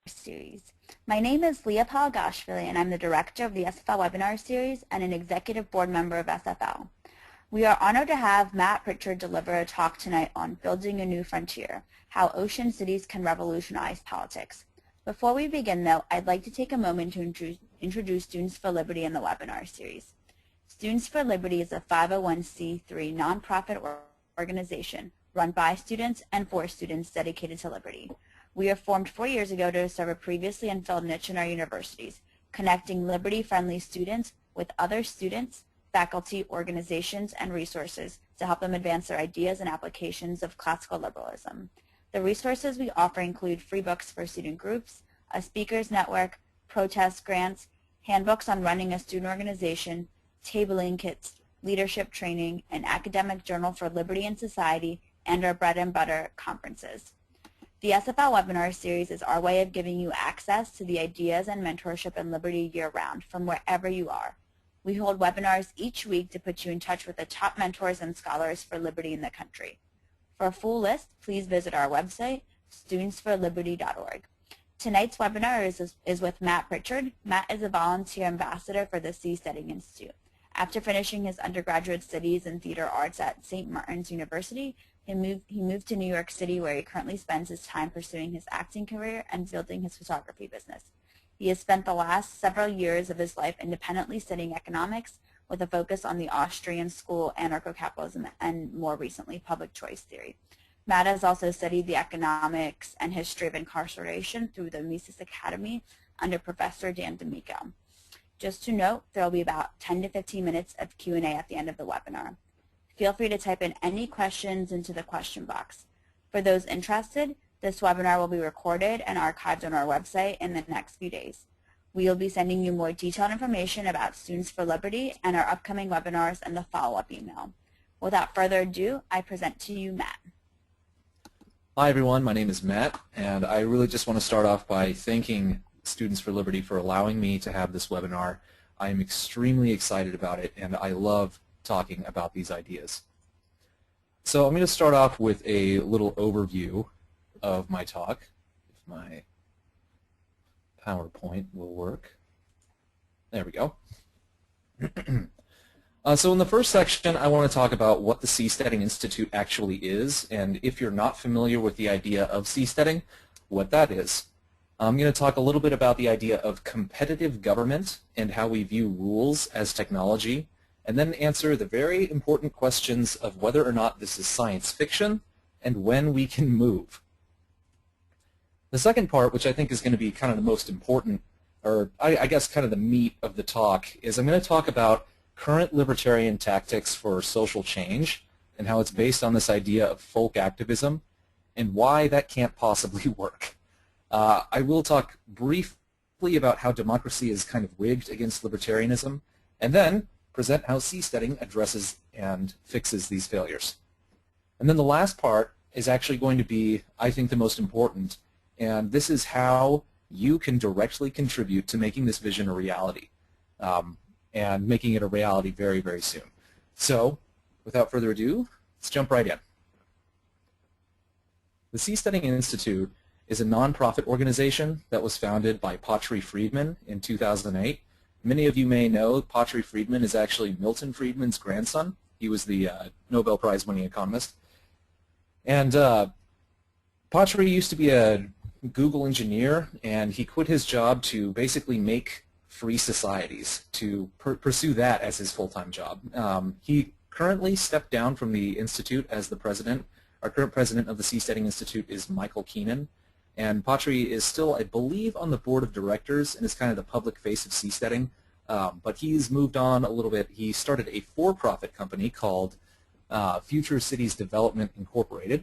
series. My name is Leah Palagashvili, and I'm the director of the SFL webinar series and an executive board member of SFL. We are honored to have Matt Pritchard deliver a talk tonight on Building a New Frontier, how ocean cities can revolutionize politics. Before we begin, though, I'd like to take a moment to introduce Students for Liberty in the webinar series. Students for Liberty is a 501c3 nonprofit organization run by students and for students dedicated to liberty. We were formed 4 years ago to serve a previously unfilled niche in our universities, connecting liberty-friendly students with other students, faculty, organizations, and resources to help them advance their ideas and applications of classical liberalism. The resources we offer include free books for student groups, a speakers network, protest grants, handbooks on running a student organization, tabling kits, leadership training, an academic journal for liberty and society, and our bread and butter conferences. The SFL webinar series is our way of giving you access to the ideas and mentorship in liberty year-round from wherever you are. We hold webinars each week to put you in touch with the top mentors and scholars for liberty in the country. For a full list, please visit our website, studentsforliberty.org. Tonight's webinar is with Matt Pritchard. Matt is a volunteer ambassador for the Seasteading Institute. After finishing his undergraduate studies in theater arts at St. Martin's University, he moved to New York City, where he currently spends his time pursuing his acting career and building his photography business. He has spent the last several years of his life independently studying economics with a focus on the Austrian school, anarcho-capitalism, and more recently, public choice theory. Matt has also studied the economics and history of incarceration through the Mises Academy under Professor Dan D'Amico. Just to note, there will be about 10 to 15 minutes of Q&A at the end of the webinar. Feel free to type in any questions into the question box. For those interested, this webinar will be recorded and archived on our website in the next few days. We will be sending you more detailed information about Students for Liberty and our upcoming webinars in the follow-up email. Without further ado, I present to you Matt. Hi everyone, my name is Matt, and I really just want to start off by thanking Students for Liberty for allowing me to have this webinar. I am extremely excited about it, and I love talking about these ideas. So I'm going to start off with a little overview of my talk, if my PowerPoint will work. There we go. So in the first section, I want to talk about what the Seasteading Institute actually is, and if you're not familiar with the idea of seasteading, what that is. I'm going to talk a little bit about the idea of competitive government and how we view rules as technology, and then answer the very important questions of whether or not this is science fiction and when we can move. The second part, which I think is going to be kind of the most important, or I guess kind of the meat of the talk, is I'm going to talk about current libertarian tactics for social change and how it's based on this idea of folk activism and why that can't possibly work. I will talk briefly about how democracy is kind of rigged against libertarianism, and then present how seasteading addresses and fixes these failures. And then the last part is actually going to be, I think, the most important, and this is how you can directly contribute to making this vision a reality, and making it a reality very, very soon. So, without further ado, let's jump right in. The Seasteading Institute is a nonprofit organization that was founded by Pritchard Friedman in 2008. Many of you may know Pritchard Friedman is actually Milton Friedman's grandson. He was the Nobel Prize-winning economist. And Pritchard used to be a Google engineer, and he quit his job to basically make free societies, to pursue that as his full-time job. He currently stepped down from the Institute as the president. Our current president of the Seasteading Institute is Michael Keenan. And Pritchard is still, I believe, on the board of directors and is kind of the public face of seasteading. But he's moved on a little bit. He started a for-profit company called Future Cities Development Incorporated.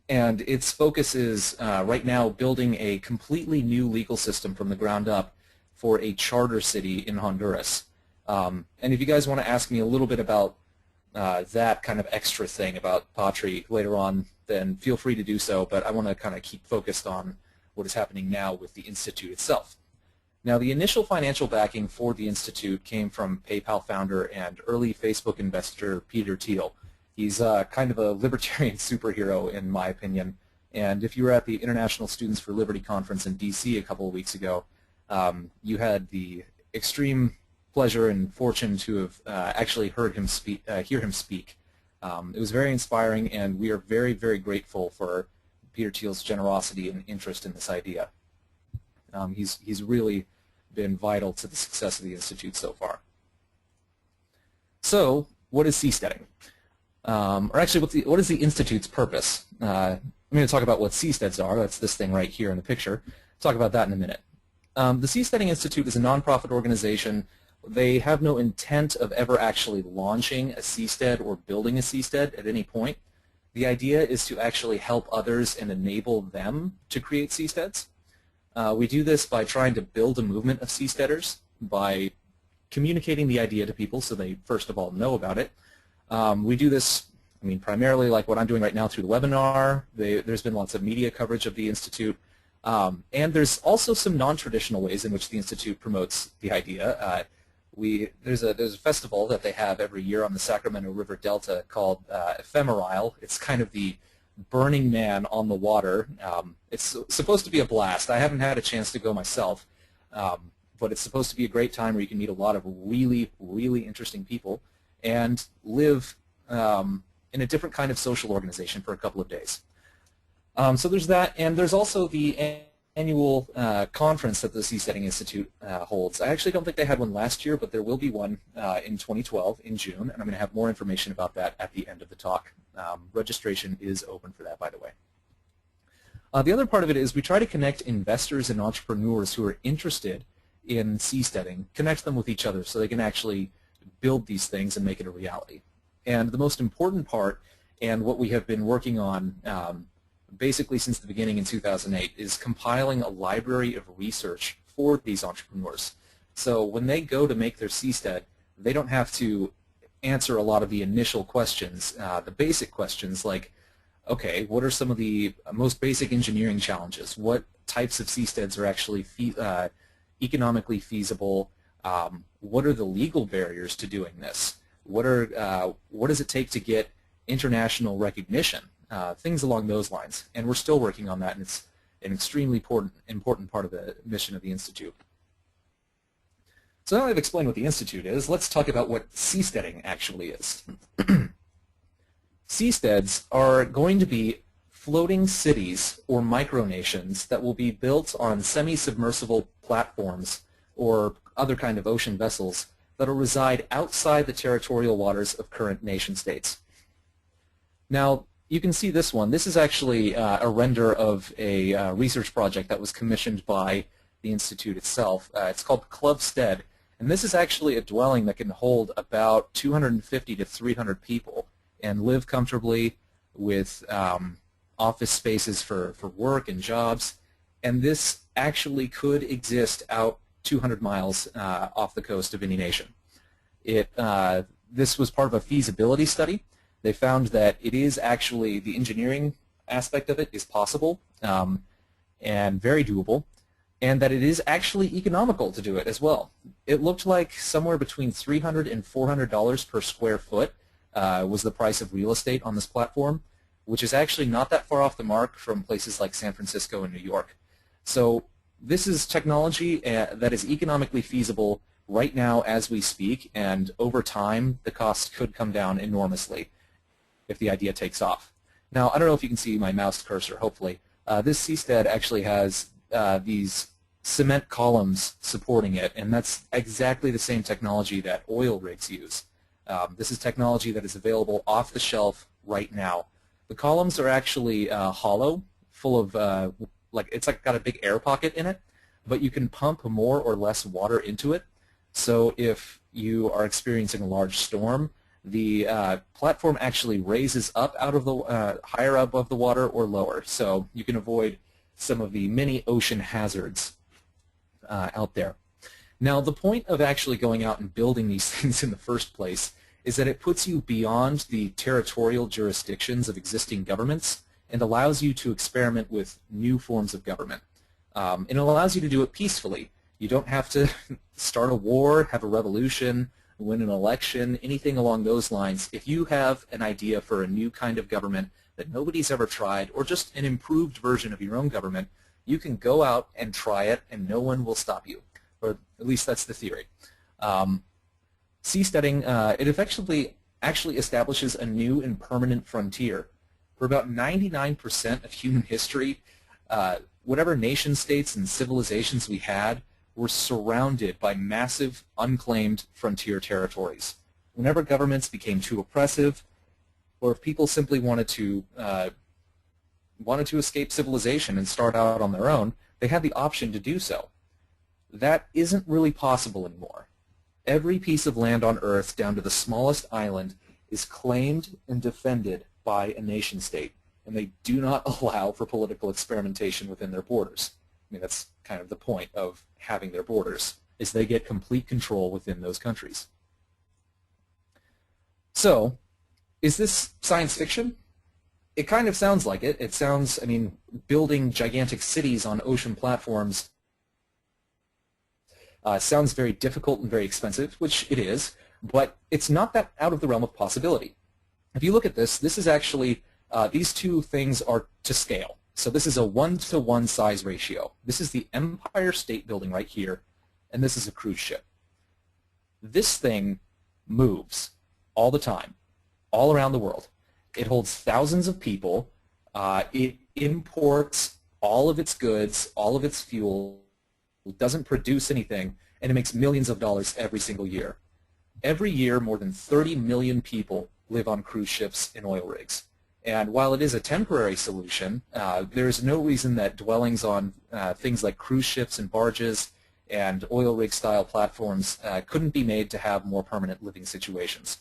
And its focus is right now building a completely new legal system from the ground up for a charter city in Honduras. And if you guys want to ask me a little bit about that kind of extra thing about Pritchard later on, then feel free to do so, but I want to kind of keep focused on what is happening now with the Institute itself. Now, the initial financial backing for the Institute came from PayPal founder and early Facebook investor Peter Thiel. He's kind of a libertarian superhero, in my opinion, And if you were at the International Students for Liberty Conference in DC a couple of weeks ago, you had the extreme pleasure and fortune to have actually heard him speak, hear him speak. It was very inspiring, and we are very, very grateful for Peter Thiel's generosity and interest in this idea. He's really been vital to the success of the Institute so far. So, what is Seasteading? Or actually, what is the Institute's purpose? I'm going to talk about what seasteads are. That's this thing right here in the picture. Talk about that in a minute. The Seasteading Institute is a nonprofit organization. They have no intent of ever actually launching a seastead or building a seastead at any point. The idea is to actually help others and enable them to create seasteads. We do this by trying to build a movement of seasteaders, by communicating the idea to people so they first of all know about it. We do this, I mean, primarily like what I'm doing right now through the webinar. There's been lots of media coverage of the Institute. And there's also some non-traditional ways in which the Institute promotes the idea. There's a festival that they have every year on the Sacramento River Delta called Ephemerile. It's kind of the Burning Man on the water. It's supposed to be a blast. I haven't had a chance to go myself, but it's supposed to be a great time where you can meet a lot of really, really interesting people and live in a different kind of social organization for a couple of days. So there's that, and there's also the annual conference that the Seasteading Institute holds. I actually don't think they had one last year, but there will be one in 2012 in June, and I'm going to have more information about that at the end of the talk. Registration is open for that, by the way. The other part of it is we try to connect investors and entrepreneurs who are interested in seasteading, connect them with each other so they can actually build these things and make it a reality. And the most important part, and what we have been working on basically since the beginning in 2008, is compiling a library of research for these entrepreneurs. So when they go to make their seastead, they don't have to answer a lot of the initial questions, the basic questions like, okay, what are some of the most basic engineering challenges? What types of seasteads are actually economically feasible? What are the legal barriers to doing this? What does it take to get international recognition? Things along those lines. And we're still working on that, and it's an extremely important part of the mission of the Institute. So now that I've explained what the Institute is, let's talk about what seasteading actually is. Seasteads are going to be floating cities or micronations that will be built on semi-submersible platforms or other kind of ocean vessels that will reside outside the territorial waters of current nation-states. Now, you can see this one. This is actually a render of a research project that was commissioned by the Institute itself. It's called Club Stead, and this is actually a dwelling that can hold about 250 to 300 people and live comfortably with office spaces for work and jobs. And this actually could exist out 200 miles off the coast of any nation. This was part of a feasibility study. They found that it is actually, the engineering aspect of it is possible and very doable, and that it is actually economical to do it as well. It looked like somewhere between $300 and $400 per square foot was the price of real estate on this platform, which is actually not that far off the mark from places like San Francisco and New York. So this is technology that is economically feasible right now as we speak, and over time the cost could come down enormously if the idea takes off. Now, I don't know if you can see my mouse cursor, hopefully. This seastead actually has these cement columns supporting it, and that's exactly the same technology that oil rigs use. This is technology that is available off the shelf right now. The columns are actually hollow, full of, it's like got a big air pocket in it, but you can pump more or less water into it. So if you are experiencing a large storm, the platform actually raises up out of the higher up above the water or lower, so you can avoid some of the many ocean hazards out there. Now, the point of actually going out and building these things in the first place is that it puts you beyond the territorial jurisdictions of existing governments and allows you to experiment with new forms of government. And it allows you to do it peacefully. You don't have to start a war, have a revolution, win an election, anything along those lines. If you have an idea for a new kind of government that nobody's ever tried, or just an improved version of your own government, you can go out and try it and no one will stop you. Or at least that's the theory. Seasteading, it effectively actually establishes a new and permanent frontier. For about 99% of human history, whatever nation states and civilizations we had were surrounded by massive, unclaimed frontier territories. Whenever governments became too oppressive, or if people simply wanted to escape civilization and start out on their own, they had the option to do so. That isn't really possible anymore. Every piece of land on Earth, down to the smallest island, is claimed and defended by a nation state, and they do not allow for political experimentation within their borders. I mean, that's kind of the point of having their borders, is they get complete control within those countries. So, is this science fiction? It kind of sounds like it. It sounds, I mean, building gigantic cities on ocean platforms sounds very difficult and very expensive, which it is, but it's not that out of the realm of possibility. If you look at this, this is actually, these two things are to scale. So this is a 1-to-1 size ratio. This is the Empire State Building right here, and this is a cruise ship. This thing moves all the time, all around the world. It holds thousands of people. It imports all of its goods, all of its fuel, doesn't produce anything, and it makes millions of dollars every single year. Every year, more than 30 million people live on cruise ships and oil rigs. And while it is a temporary solution, there is no reason that dwellings on things like cruise ships and barges and oil rig style platforms couldn't be made to have more permanent living situations.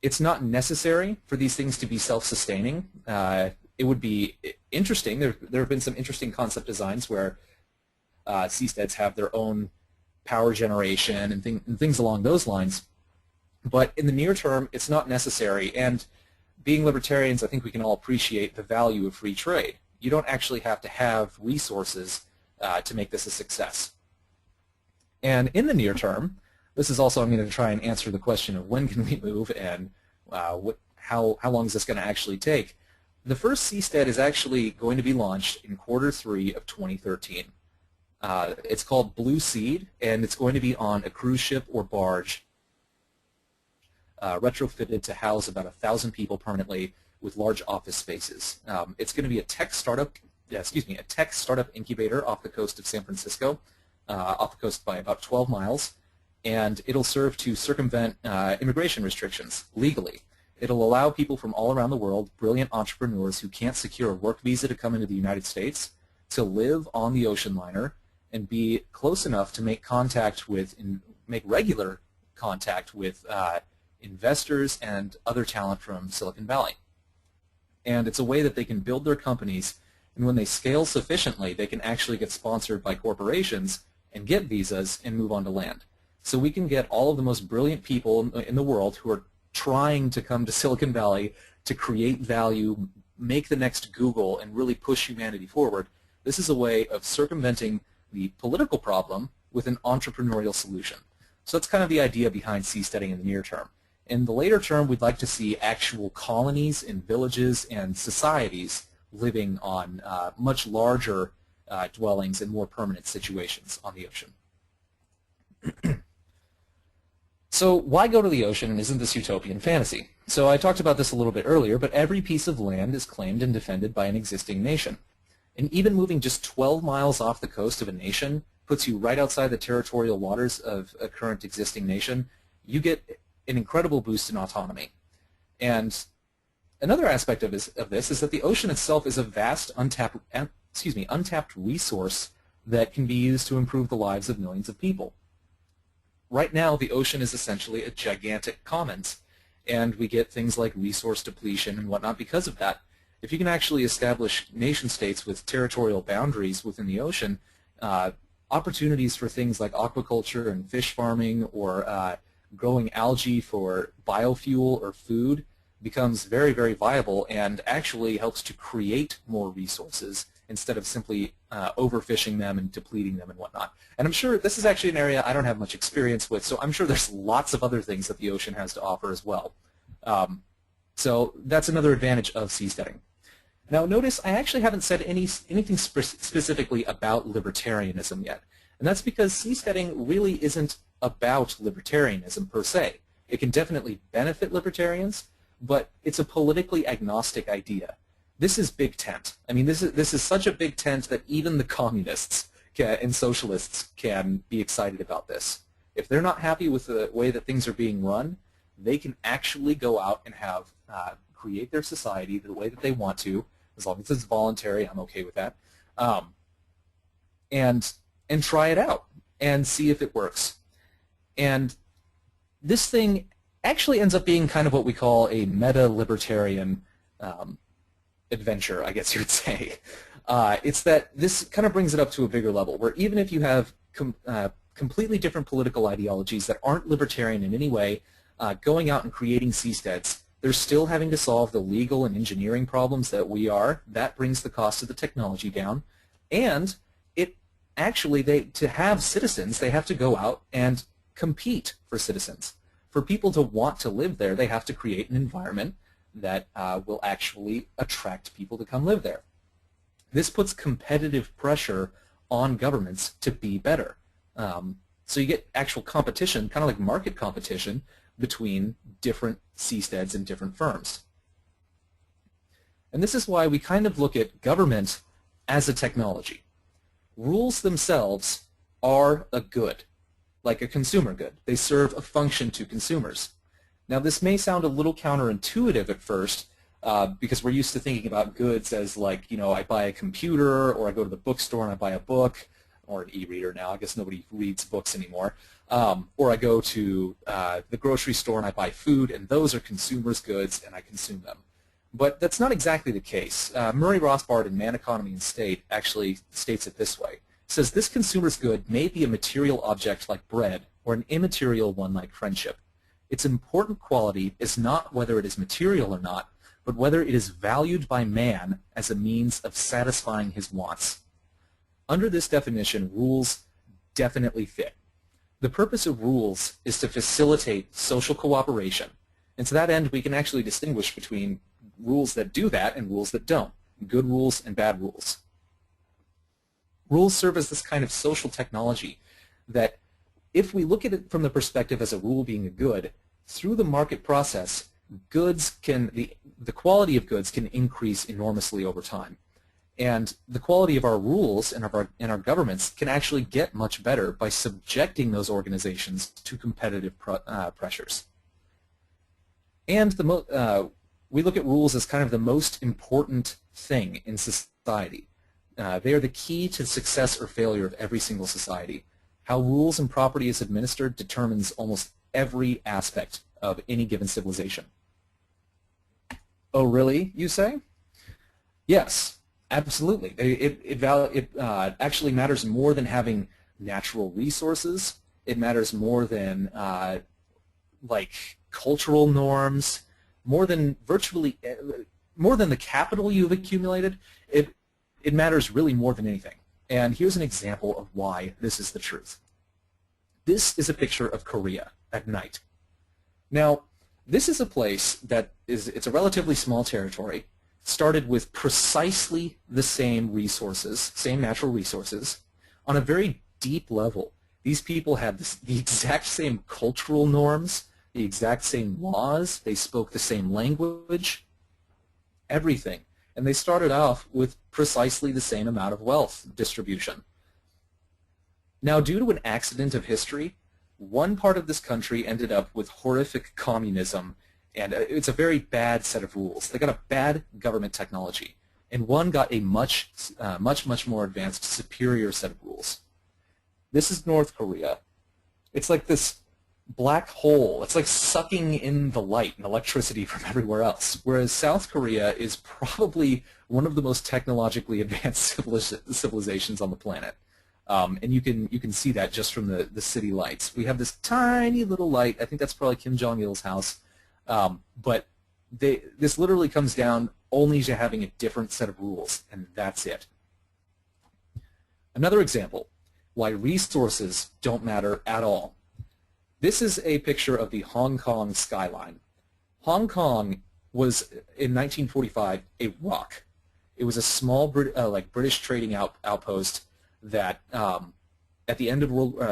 It's not necessary for these things to be self-sustaining. It would be interesting. There have been some interesting concept designs where seasteads have their own power generation and things along those lines. But in the near term, it's not necessary. And being libertarians, I think we can all appreciate the value of free trade. You don't actually have to have resources to make this a success. And in the near term, this is also, I'm going to try and answer the question of when can we move and how long is this going to actually take. The first Seastead is actually going to be launched in Q3 of 2013. It's called Blue Seed, and it's going to be on a cruise ship or barge retrofitted to house about 1,000 people permanently with large office spaces. It's going to be a tech startup incubator off the coast of San Francisco, off the coast by about 12 miles, and it'll serve to circumvent immigration restrictions legally. It'll allow people from all around the world, brilliant entrepreneurs who can't secure a work visa to come into the United States, to live on the ocean liner and be close enough to make regular contact with investors and other talent from Silicon Valley. And it's a way that they can build their companies, and when they scale sufficiently, they can actually get sponsored by corporations and get visas and move on to land. So we can get all of the most brilliant people in the world who are trying to come to Silicon Valley to create value, make the next Google, and really push humanity forward. This is a way of circumventing the political problem with an entrepreneurial solution. So that's kind of the idea behind seasteading in the near term. In the later term, we'd like to see actual colonies and villages and societies living on much larger dwellings and more permanent situations on the ocean. So why go to the ocean, and isn't this utopian fantasy? So I talked about this a little bit earlier, but every piece of land is claimed and defended by an existing nation. And even moving just 12 miles off the coast of a nation puts you right outside the territorial waters of a current existing nation. You get an incredible boost in autonomy. And another aspect of this is that the ocean itself is a vast, untapped resource that can be used to improve the lives of millions of people. Right now, the ocean is essentially a gigantic commons, and we get things like resource depletion and whatnot because of that. If you can actually establish nation-states with territorial boundaries within the ocean, opportunities for things like aquaculture and fish farming or growing algae for biofuel or food becomes very, very viable and actually helps to create more resources instead of simply overfishing them and depleting them and whatnot. And I'm sure this is actually an area I don't have much experience with, so I'm sure there's lots of other things that the ocean has to offer as well. So that's another advantage of seasteading. Now notice I actually haven't said anything specifically about libertarianism yet. And that's because seasteading really isn't about libertarianism per se. It can definitely benefit libertarians, but it's a politically agnostic idea. This is big tent. I mean, this is such a big tent that even the communists and socialists can be excited about this. If they're not happy with the way that things are being run, they can actually go out and have create their society the way that they want to, as long as it's voluntary. I'm okay with that, and try it out and see if it works. And this thing actually ends up being kind of what we call a meta-libertarian adventure, I guess you would say. It's that this kind of brings it up to a bigger level, where even if you have completely different political ideologies that aren't libertarian in any way, going out and creating seasteads, they're still having to solve the legal and engineering problems that we are. That brings the cost of the technology down. And it actually, to have citizens, they have to go out and compete for citizens. For people to want to live there, they have to create an environment that will actually attract people to come live there. This puts competitive pressure on governments to be better. So you get actual competition, kind of like market competition, between different seasteads and different firms. And this is why we kind of look at government as a technology. Rules themselves are a good, like a consumer good. They serve a function to consumers. Now this may sound a little counterintuitive at first, because we're used to thinking about goods as like, you know, I buy a computer, or I go to the bookstore and I buy a book, or an e-reader now. I guess nobody reads books anymore. Or I go to the grocery store and I buy food, and those are consumers' goods, and I consume them. But that's not exactly the case. Murray Rothbard in Man, Economy, and State actually states it this way. It says, this consumer's good may be a material object like bread, or an immaterial one like friendship. Its important quality is not whether it is material or not, but whether it is valued by man as a means of satisfying his wants. Under this definition, rules definitely fit. The purpose of rules is to facilitate social cooperation. And to that end, we can actually distinguish between rules that do that and rules that don't, good rules and bad rules. Rules serve as this kind of social technology that, if we look at it from the perspective as a rule being a good, through the market process, goods can, the quality of goods can increase enormously over time. And the quality of our rules and our governments can actually get much better by subjecting those organizations to competitive pressures. And we look at rules as kind of the most important thing in society. They are the key to the success or failure of every single society. How rules and property is administered determines almost every aspect of any given civilization. Oh, really, you say? Yes. Absolutely. It actually matters more than having natural resources. It matters more than like cultural norms, more than the capital you've accumulated. It matters really more than anything. And here's an example of why this is the truth. This is a picture of Korea at night. Now, this is a place that it's a relatively small territory. Started with precisely the same resources, same natural resources, on a very deep level. These people had the exact same cultural norms, the exact same laws, they spoke the same language, everything. And they started off with precisely the same amount of wealth distribution. Now, due to an accident of history, one part of this country ended up with horrific communism, and it's a very bad set of rules. They got a bad government technology, and one got a much more advanced, superior set of rules. This is North Korea. It's like this black hole. It's like sucking in the light and electricity from everywhere else, whereas South Korea is probably one of the most technologically advanced civilizations on the planet. And you can see that just from the city lights. We have this tiny little light. I think that's probably Kim Jong-il's house. But this literally comes down only to having a different set of rules, and that's it. Another example, why resources don't matter at all. This is a picture of the Hong Kong skyline. Hong Kong was in 1945 a rock. It was a small British trading outpost that at the end of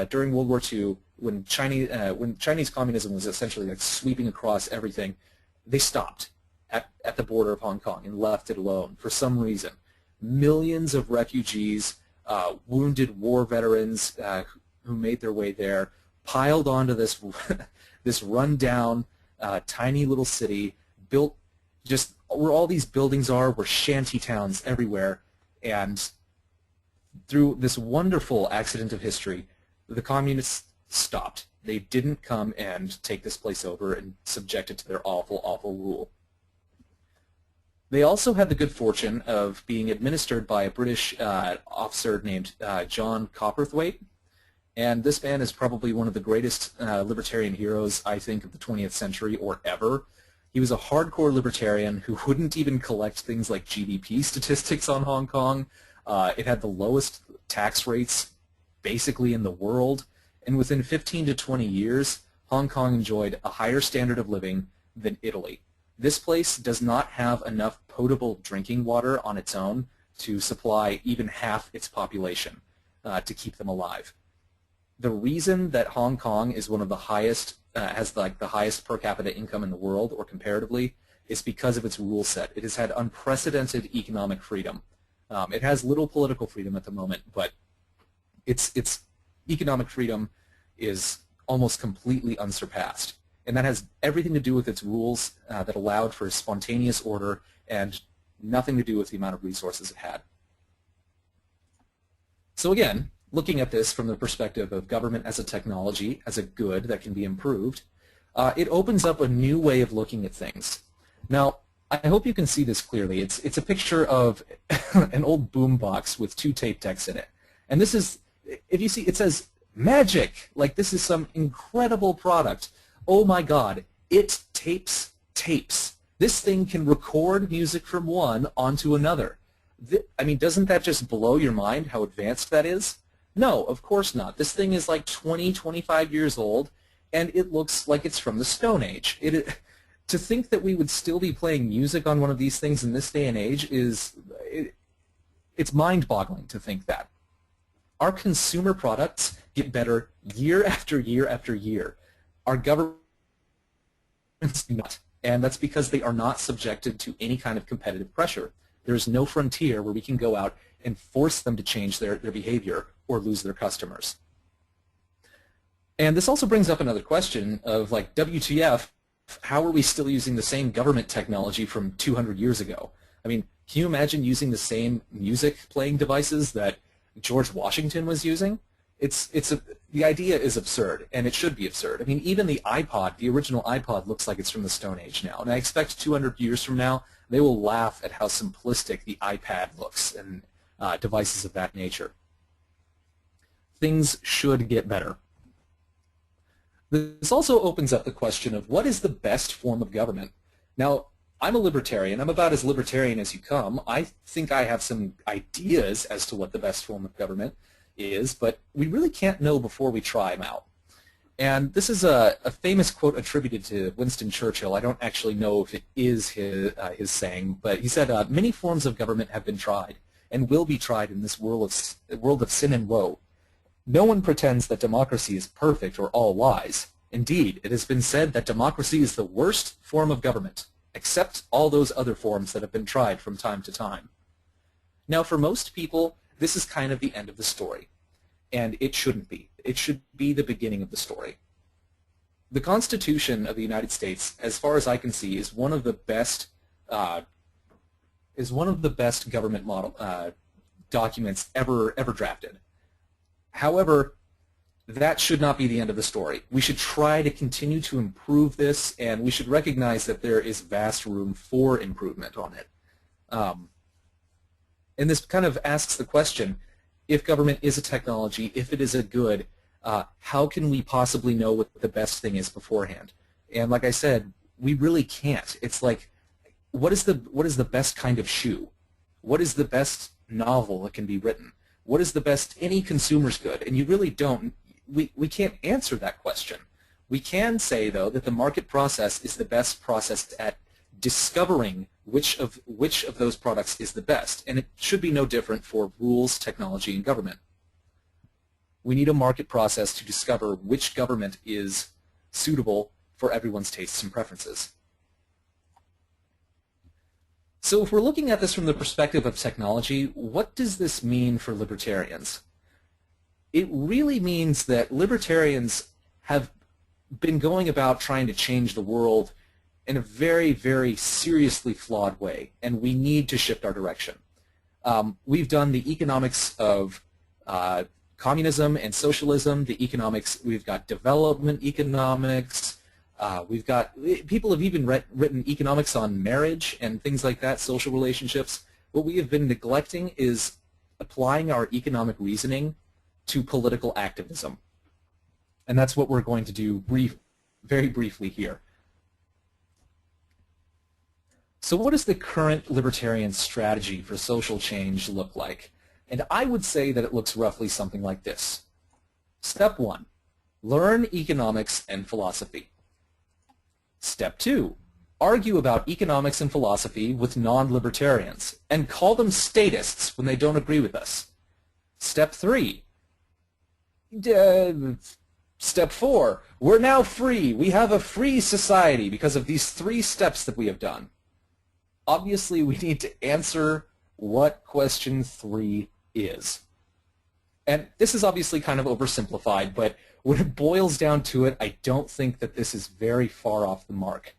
during World War II, when Chinese communism was essentially like sweeping across everything, they stopped at the border of Hong Kong and left it alone for some reason. Millions of refugees, wounded war veterans who made their way there, piled onto this this rundown tiny little city, built just where all these buildings are, were shanty towns everywhere, and through this wonderful accident of history, the communists stopped. They didn't come and take this place over and subject it to their awful, awful rule. They also had the good fortune of being administered by a British officer named John Copperthwaite, and this man is probably one of the greatest libertarian heroes, I think, of the 20th century or ever. He was a hardcore libertarian who wouldn't even collect things like GDP statistics on Hong Kong. It had the lowest tax rates basically in the world, and within 15 to 20 years, Hong Kong enjoyed a higher standard of living than Italy. This place does not have enough potable drinking water on its own to supply even half its population to keep them alive. The reason that Hong Kong is one of the highest, has like the highest per capita income in the world, or comparatively, is because of its rule set. It has had unprecedented economic freedom. It has little political freedom at the moment, but its economic freedom is almost completely unsurpassed. And that has everything to do with its rules that allowed for spontaneous order and nothing to do with the amount of resources it had. So again, looking at this from the perspective of government as a technology, as a good that can be improved, it opens up a new way of looking at things. Now, I hope you can see this clearly. It's a picture of an old boombox with 2 tape decks in it. And this is, if you see, it says magic, like this is some incredible product. Oh my God, it tapes tapes. This thing can record music from one onto another. I mean, doesn't that just blow your mind how advanced that is? No, of course not. This thing is like 20, 25 years old, and it looks like it's from the Stone Age. To think that we would still be playing music on one of these things in this day and age is, it's mind-boggling to think that. Our consumer products get better year after year after year. Our governments do not, and that's because they are not subjected to any kind of competitive pressure. There's no frontier where we can go out and force them to change their behavior or lose their customers. And this also brings up another question of, like, WTF, how are we still using the same government technology from 200 years ago? I mean, can you imagine using the same music playing devices that George Washington was using? The idea is absurd, and it should be absurd. I mean, even the iPod, the original iPod, looks like it's from the Stone Age now. And I expect 200 years from now, they will laugh at how simplistic the iPad looks and devices of that nature. Things should get better. This also opens up the question of what is the best form of government. Now, I'm a libertarian. I'm about as libertarian as you come. I think I have some ideas as to what the best form of government is, but we really can't know before we try them out. And this is a famous quote attributed to Winston Churchill. I don't actually know if it is his saying, but he said, "Many forms of government have been tried and will be tried in this world of sin and woe. No one pretends that democracy is perfect or all wise. Indeed, it has been said that democracy is the worst form of government, except all those other forms that have been tried from time to time." Now, for most people, this is kind of the end of the story, and it shouldn't be. It should be the beginning of the story. The Constitution of the United States, as far as I can see, is one of the best government model documents ever drafted. However, that should not be the end of the story. We should try to continue to improve this, and we should recognize that there is vast room for improvement on it. And this kind of asks the question, if government is a technology, if it is a good, how can we possibly know what the best thing is beforehand? And like I said, we really can't. It's like, what is the best kind of shoe? What is the best novel that can be written? What is the best any consumer's good? And you really don't. We can't answer that question. We can say, though, that the market process is the best process at discovering which of those products is the best, and it should be no different for rules, technology, and government. We need a market process to discover which government is suitable for everyone's tastes and preferences. So if we're looking at this from the perspective of technology, what does this mean for libertarians? It really means that libertarians have been going about trying to change the world in a very, very seriously flawed way, and we need to shift our direction. We've done the economics of communism and socialism, we've got development economics, people have even written economics on marriage and things like that, social relationships. What we have been neglecting is applying our economic reasoning to political activism. And that's what we're going to do very briefly here. So what does the current libertarian strategy for social change look like? And I would say that it looks roughly something like this. Step 1, learn economics and philosophy. Step 2, argue about economics and philosophy with non-libertarians and call them statists when they don't agree with us. Step 3, Step 4, we're now free. We have a free society because of these 3 steps that we have done. Obviously, we need to answer what question 3 is. And this is obviously kind of oversimplified, but when it boils down to it, I don't think that this is very far off the mark.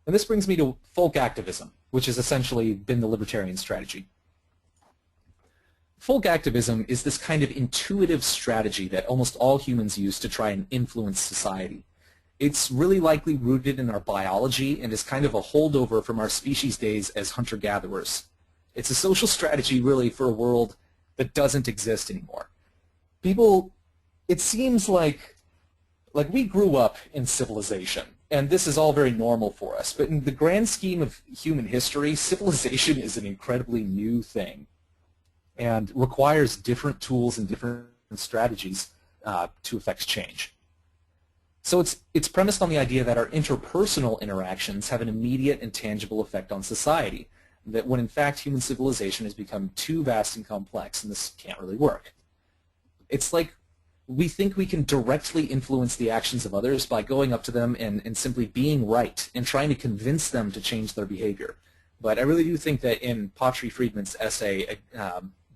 And this brings me to folk activism, which has essentially been the libertarian strategy. Folk activism is this kind of intuitive strategy that almost all humans use to try and influence society. It's really likely rooted in our biology and is kind of a holdover from our species days as hunter-gatherers. It's a social strategy really for a world that doesn't exist anymore. It seems like we grew up in civilization, and this is all very normal for us, but in the grand scheme of human history, civilization is an incredibly new thing and requires different tools and different strategies to effect change. So it's premised on the idea that our interpersonal interactions have an immediate and tangible effect on society, that when in fact human civilization has become too vast and complex, and this can't really work. It's like we think we can directly influence the actions of others by going up to them and simply being right and trying to convince them to change their behavior. But I really do think that in Pritchard Friedman's essay,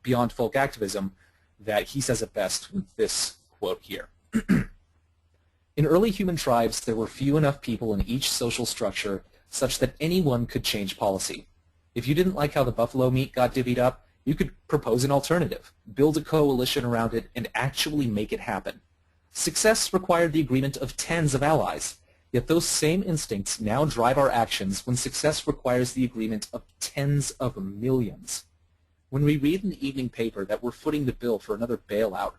Beyond Folk Activism, that he says it best with this quote here. In early human tribes, there were few enough people in each social structure such that anyone could change policy. If you didn't like how the buffalo meat got divvied up, you could propose an alternative, build a coalition around it, and actually make it happen. Success required the agreement of tens of allies, yet those same instincts now drive our actions when success requires the agreement of tens of millions. When we read in the evening paper that we're footing the bill for another bailout,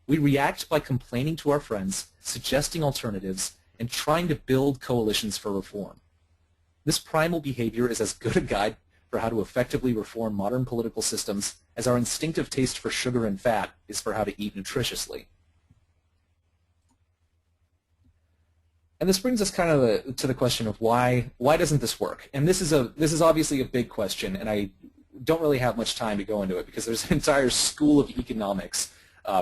we react by complaining to our friends, suggesting alternatives, and trying to build coalitions for reform. This primal behavior is as good a guide for how to effectively reform modern political systems as our instinctive taste for sugar and fat is for how to eat nutritiously. And this brings us kind of to the question of why doesn't this work? And this is obviously a big question, and I don't really have much time to go into it because there's an entire school of economics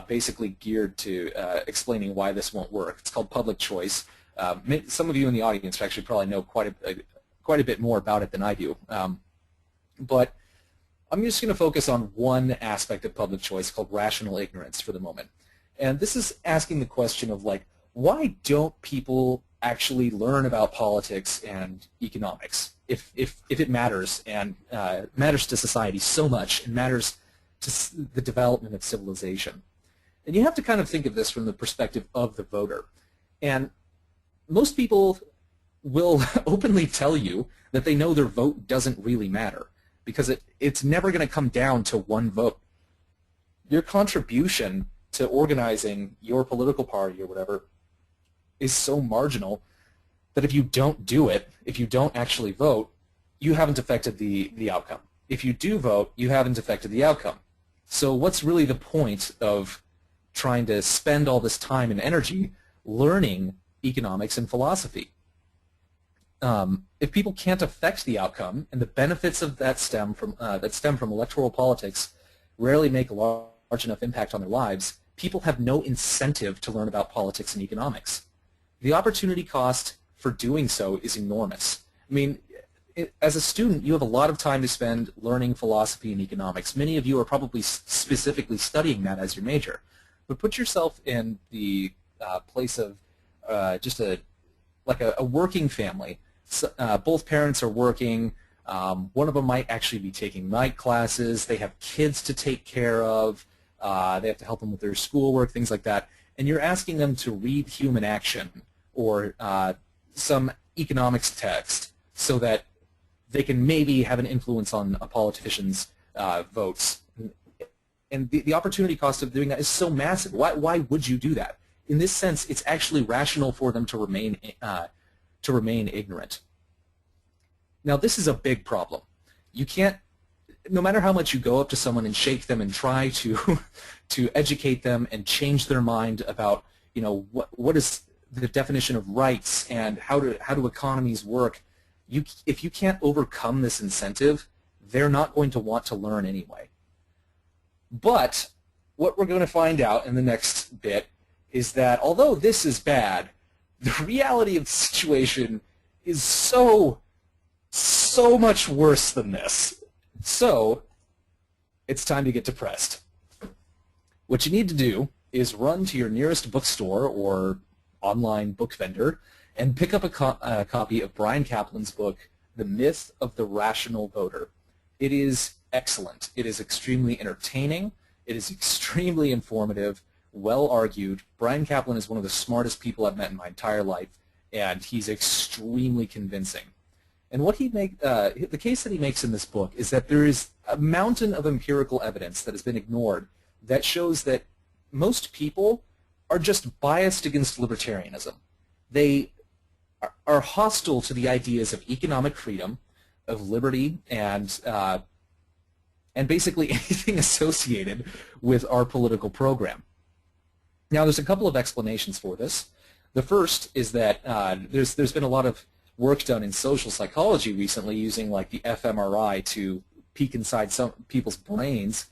basically geared to explaining why this won't work. It's called public choice. Some of you in the audience actually probably know quite a bit more about it than I do. But I'm just going to focus on one aspect of public choice called rational ignorance for the moment. And this is asking the question of, like, why don't people actually learn about politics and economics if it matters and matters to society so much and matters to the development of civilization? And you have to kind of think of this from the perspective of the voter. And most people will openly tell you that they know their vote doesn't really matter because it's never going to come down to one vote. Your contribution to organizing your political party or whatever is so marginal that if you don't do it, if you don't actually vote, you haven't affected the outcome. If you do vote, you haven't affected the outcome. So what's really the point of trying to spend all this time and energy learning economics and philosophy? if people can't affect the outcome, and the benefits of that stem from electoral politics rarely make a large enough impact on their lives, people have no incentive to learn about politics and economics. The opportunity cost for doing so is enormous. I mean, as a student, you have a lot of time to spend learning philosophy and economics. Many of you are probably specifically studying that as your major. But put yourself in the place of just a working family. So, both parents are working. One of them might actually be taking night classes. They have kids to take care of. They have to help them with their schoolwork, things like that. And you're asking them to read Human Action or some economics text so that they can maybe have an influence on a politician's votes. And the opportunity cost of doing that is so massive. Why would you do that? In this sense, it's actually rational for them to remain ignorant. Now, this is a big problem. You can't, no matter how much you go up to someone and shake them and try to to educate them and change their mind about, you know, what is the definition of rights and how do economies work, if you can't overcome this incentive, they're not going to want to learn anyway. But what we're going to find out in the next bit is that although this is bad, the reality of the situation is so much worse than this. So it's time to get depressed. What you need to do is run to your nearest bookstore or online book vendor and pick up a copy of Bryan Caplan's book, The Myth of the Rational Voter. It is excellent. It is extremely entertaining. It is extremely informative, well argued. Bryan Caplan is one of the smartest people I've met in my entire life, and he's extremely convincing. And what the case that he makes in this book is that there is a mountain of empirical evidence that has been ignored that shows that most people are just biased against libertarianism. They are hostile to the ideas of economic freedom, of liberty, and basically anything associated with our political program. Now, there's a couple of explanations for this. The first is that there's been a lot of work done in social psychology recently using like the fMRI to peek inside some people's brains.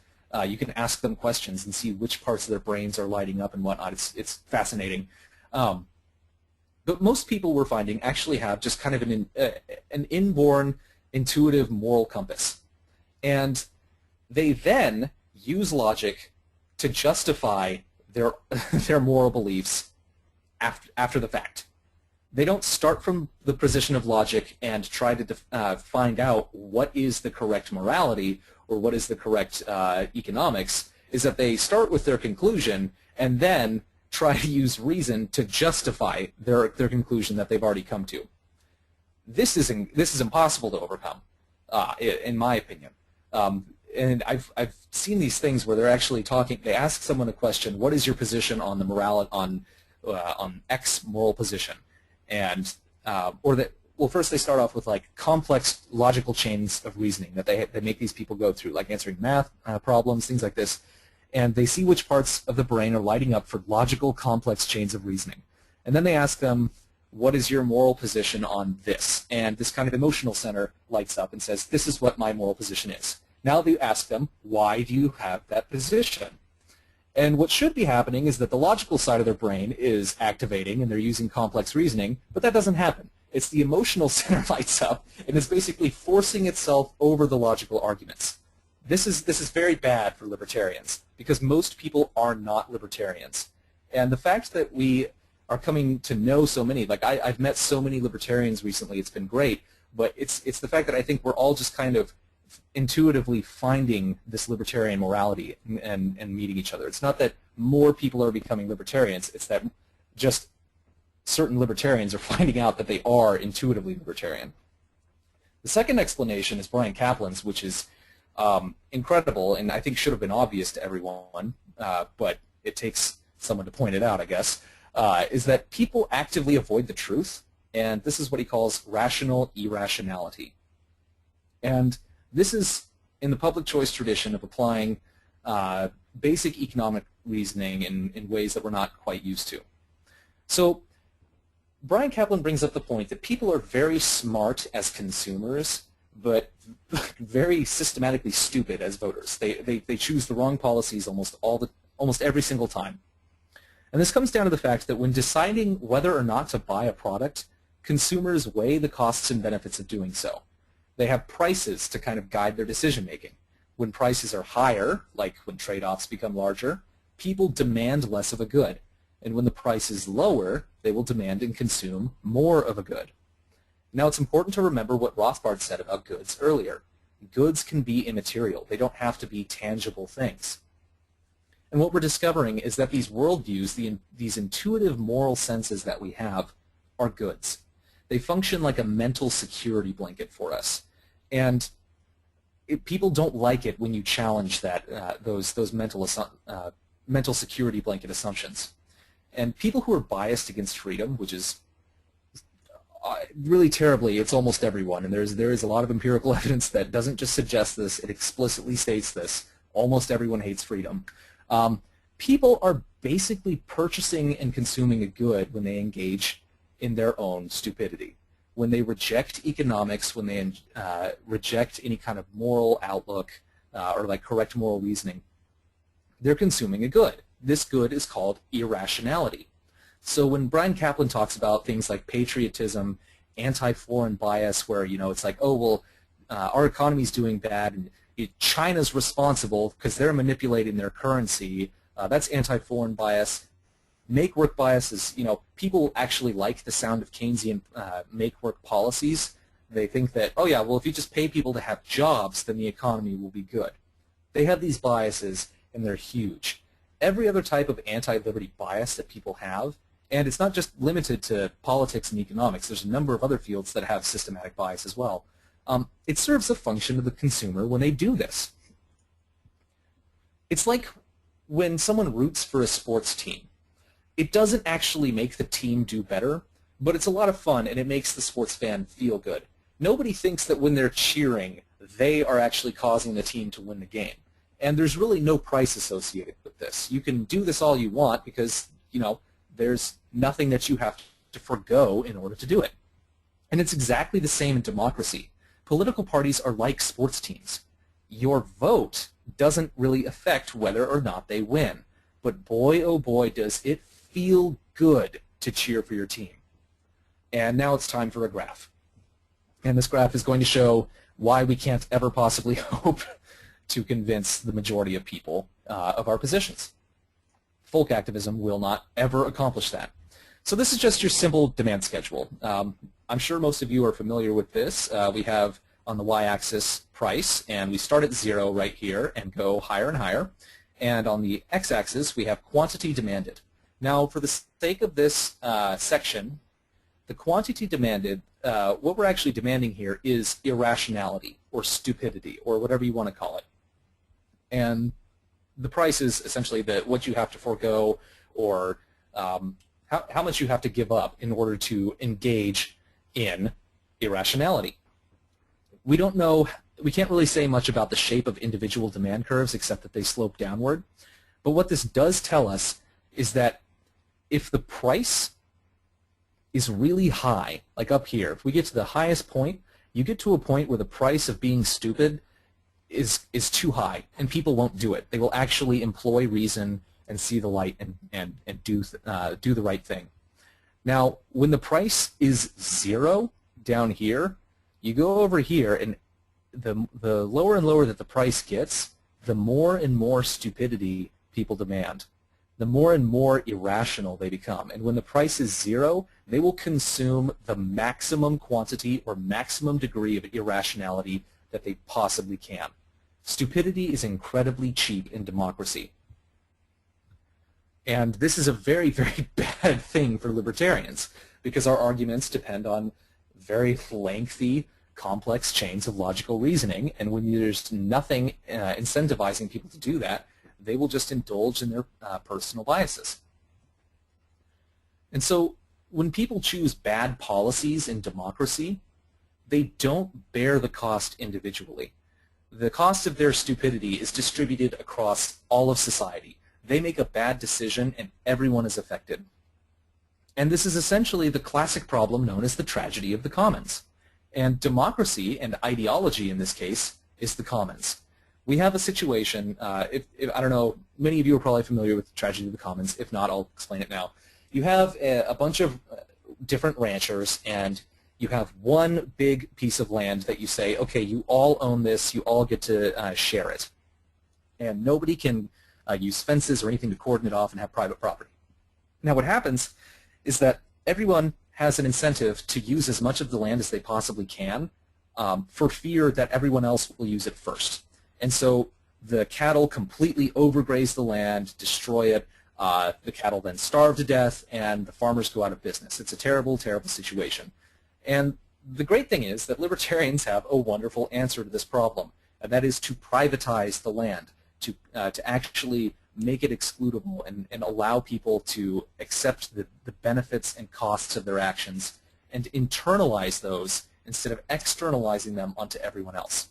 You can ask them questions and see which parts of their brains are lighting up and whatnot. It's fascinating. But most people we're finding actually have just kind of an inborn intuitive moral compass. And they then use logic to justify their moral beliefs after the fact. They don't start from the position of logic and try to find out what is the correct morality or what is the correct economics, is that they start with their conclusion and then try to use reason to justify their conclusion that they've already come to. This is impossible to overcome, in my opinion. And I've seen these things where they're actually talking. They ask someone a question: "What is your position on the morality on X moral position?" And well, first they start off with like complex logical chains of reasoning that they make these people go through, like answering math problems, things like this. And they see which parts of the brain are lighting up for logical, complex chains of reasoning. And then they ask them, what is your moral position on this? And this kind of emotional center lights up and says, this is what my moral position is. Now they ask them, why do you have that position? And what should be happening is that the logical side of their brain is activating and they're using complex reasoning, but that doesn't happen. It's the emotional center lights up and is basically forcing itself over the logical arguments. This is very bad for libertarians because most people are not libertarians. And the fact that we are coming to know so many, like I've met so many libertarians recently, it's been great, but it's the fact that I think we're all just kind of intuitively finding this libertarian morality and meeting each other. It's not that more people are becoming libertarians, it's that just certain libertarians are finding out that they are intuitively libertarian. The second explanation is Bryan Caplan's, which is incredible and I think should have been obvious to everyone, but it takes someone to point it out, I guess, is that people actively avoid the truth, and this is what he calls rational irrationality. And this is in the public choice tradition of applying basic economic reasoning in ways that we're not quite used to. So Brian Kaplan brings up the point that people are very smart as consumers, but very systematically stupid as voters. They choose the wrong policies almost every single time. And this comes down to the fact that when deciding whether or not to buy a product, consumers weigh the costs and benefits of doing so. They have prices to kind of guide their decision making. When prices are higher, like when trade-offs become larger, people demand less of a good. And when the price is lower, they will demand and consume more of a good. Now, it's important to remember what Rothbard said about goods earlier. Goods can be immaterial. They don't have to be tangible things. And what we're discovering is that these worldviews, these intuitive moral senses that we have, are goods. They function like a mental security blanket for us. And people don't like it when you challenge those mental security blanket assumptions. And people who are biased against freedom, which is really terribly, it's almost everyone, and there is a lot of empirical evidence that doesn't just suggest this, it explicitly states this. Almost everyone hates freedom. People are basically purchasing and consuming a good when they engage in their own stupidity. When they reject economics, when they reject any kind of moral outlook or like correct moral reasoning, they're consuming a good. This good is called irrationality. So when Brian Kaplan talks about things like patriotism, anti-foreign bias, where it's like, oh well, our economy's doing bad and China's responsible because they're manipulating their currency, that's anti-foreign bias. Make-work bias is, people actually like the sound of Keynesian make-work policies. They think that, oh yeah, well if you just pay people to have jobs, then the economy will be good. They have these biases and they're huge. Every other type of anti-liberty bias that people have, and it's not just limited to politics and economics, there's a number of other fields that have systematic bias as well. It serves a function of the consumer when they do this. It's like when someone roots for a sports team. It doesn't actually make the team do better, but it's a lot of fun and it makes the sports fan feel good. Nobody thinks that when they're cheering, they are actually causing the team to win the game. And there's really no price associated with this. You can do this all you want because, there's nothing that you have to forgo in order to do it. And it's exactly the same in democracy. Political parties are like sports teams. Your vote doesn't really affect whether or not they win. But boy, oh boy, does it feel good to cheer for your team. And now it's time for a graph. And this graph is going to show why we can't ever possibly hope to convince the majority of people of our positions. Folk activism will not ever accomplish that. So this is just your simple demand schedule. I'm sure most of you are familiar with this. We have on the y-axis price, and we start at 0 right here and go higher and higher. And on the x-axis, we have quantity demanded. Now, for the sake of this section, the quantity demanded, what we're actually demanding here is irrationality or stupidity or whatever you want to call it. And the price is essentially what you have to forego or how much you have to give up in order to engage in irrationality. We don't know, we can't really say much about the shape of individual demand curves except that they slope downward. But what this does tell us is that if the price is really high, like up here, if we get to the highest point, you get to a point where the price of being stupid is too high, and people won't do it. They will actually employ reason and see the light and do the right thing. Now, when the price is 0 down here, you go over here, and the lower and lower that the price gets, the more and more stupidity people demand. The more and more irrational they become. And when the price is 0, they will consume the maximum quantity or maximum degree of irrationality that they possibly can. Stupidity is incredibly cheap in democracy. And this is a very, very bad thing for libertarians because our arguments depend on very lengthy, complex chains of logical reasoning, and when there's nothing incentivizing people to do that, they will just indulge in their personal biases. And so when people choose bad policies in democracy, they don't bear the cost individually. The cost of their stupidity is distributed across all of society. They make a bad decision and everyone is affected. And this is essentially the classic problem known as the tragedy of the commons. And democracy and ideology in this case is the commons. We have a situation, I don't know, many of you are probably familiar with the tragedy of the commons. If not, I'll explain it now. You have a bunch of different ranchers, and you have one big piece of land that you say, okay, you all own this, you all get to share it. And nobody can use fences or anything to cordon it off and have private property. Now what happens is that everyone has an incentive to use as much of the land as they possibly can for fear that everyone else will use it first. And so the cattle completely overgraze the land, destroy it, the cattle then starve to death, and the farmers go out of business. It's a terrible, terrible situation. And the great thing is that libertarians have a wonderful answer to this problem, and that is to privatize the land, to actually make it excludable and allow people to accept the benefits and costs of their actions and internalize those instead of externalizing them onto everyone else.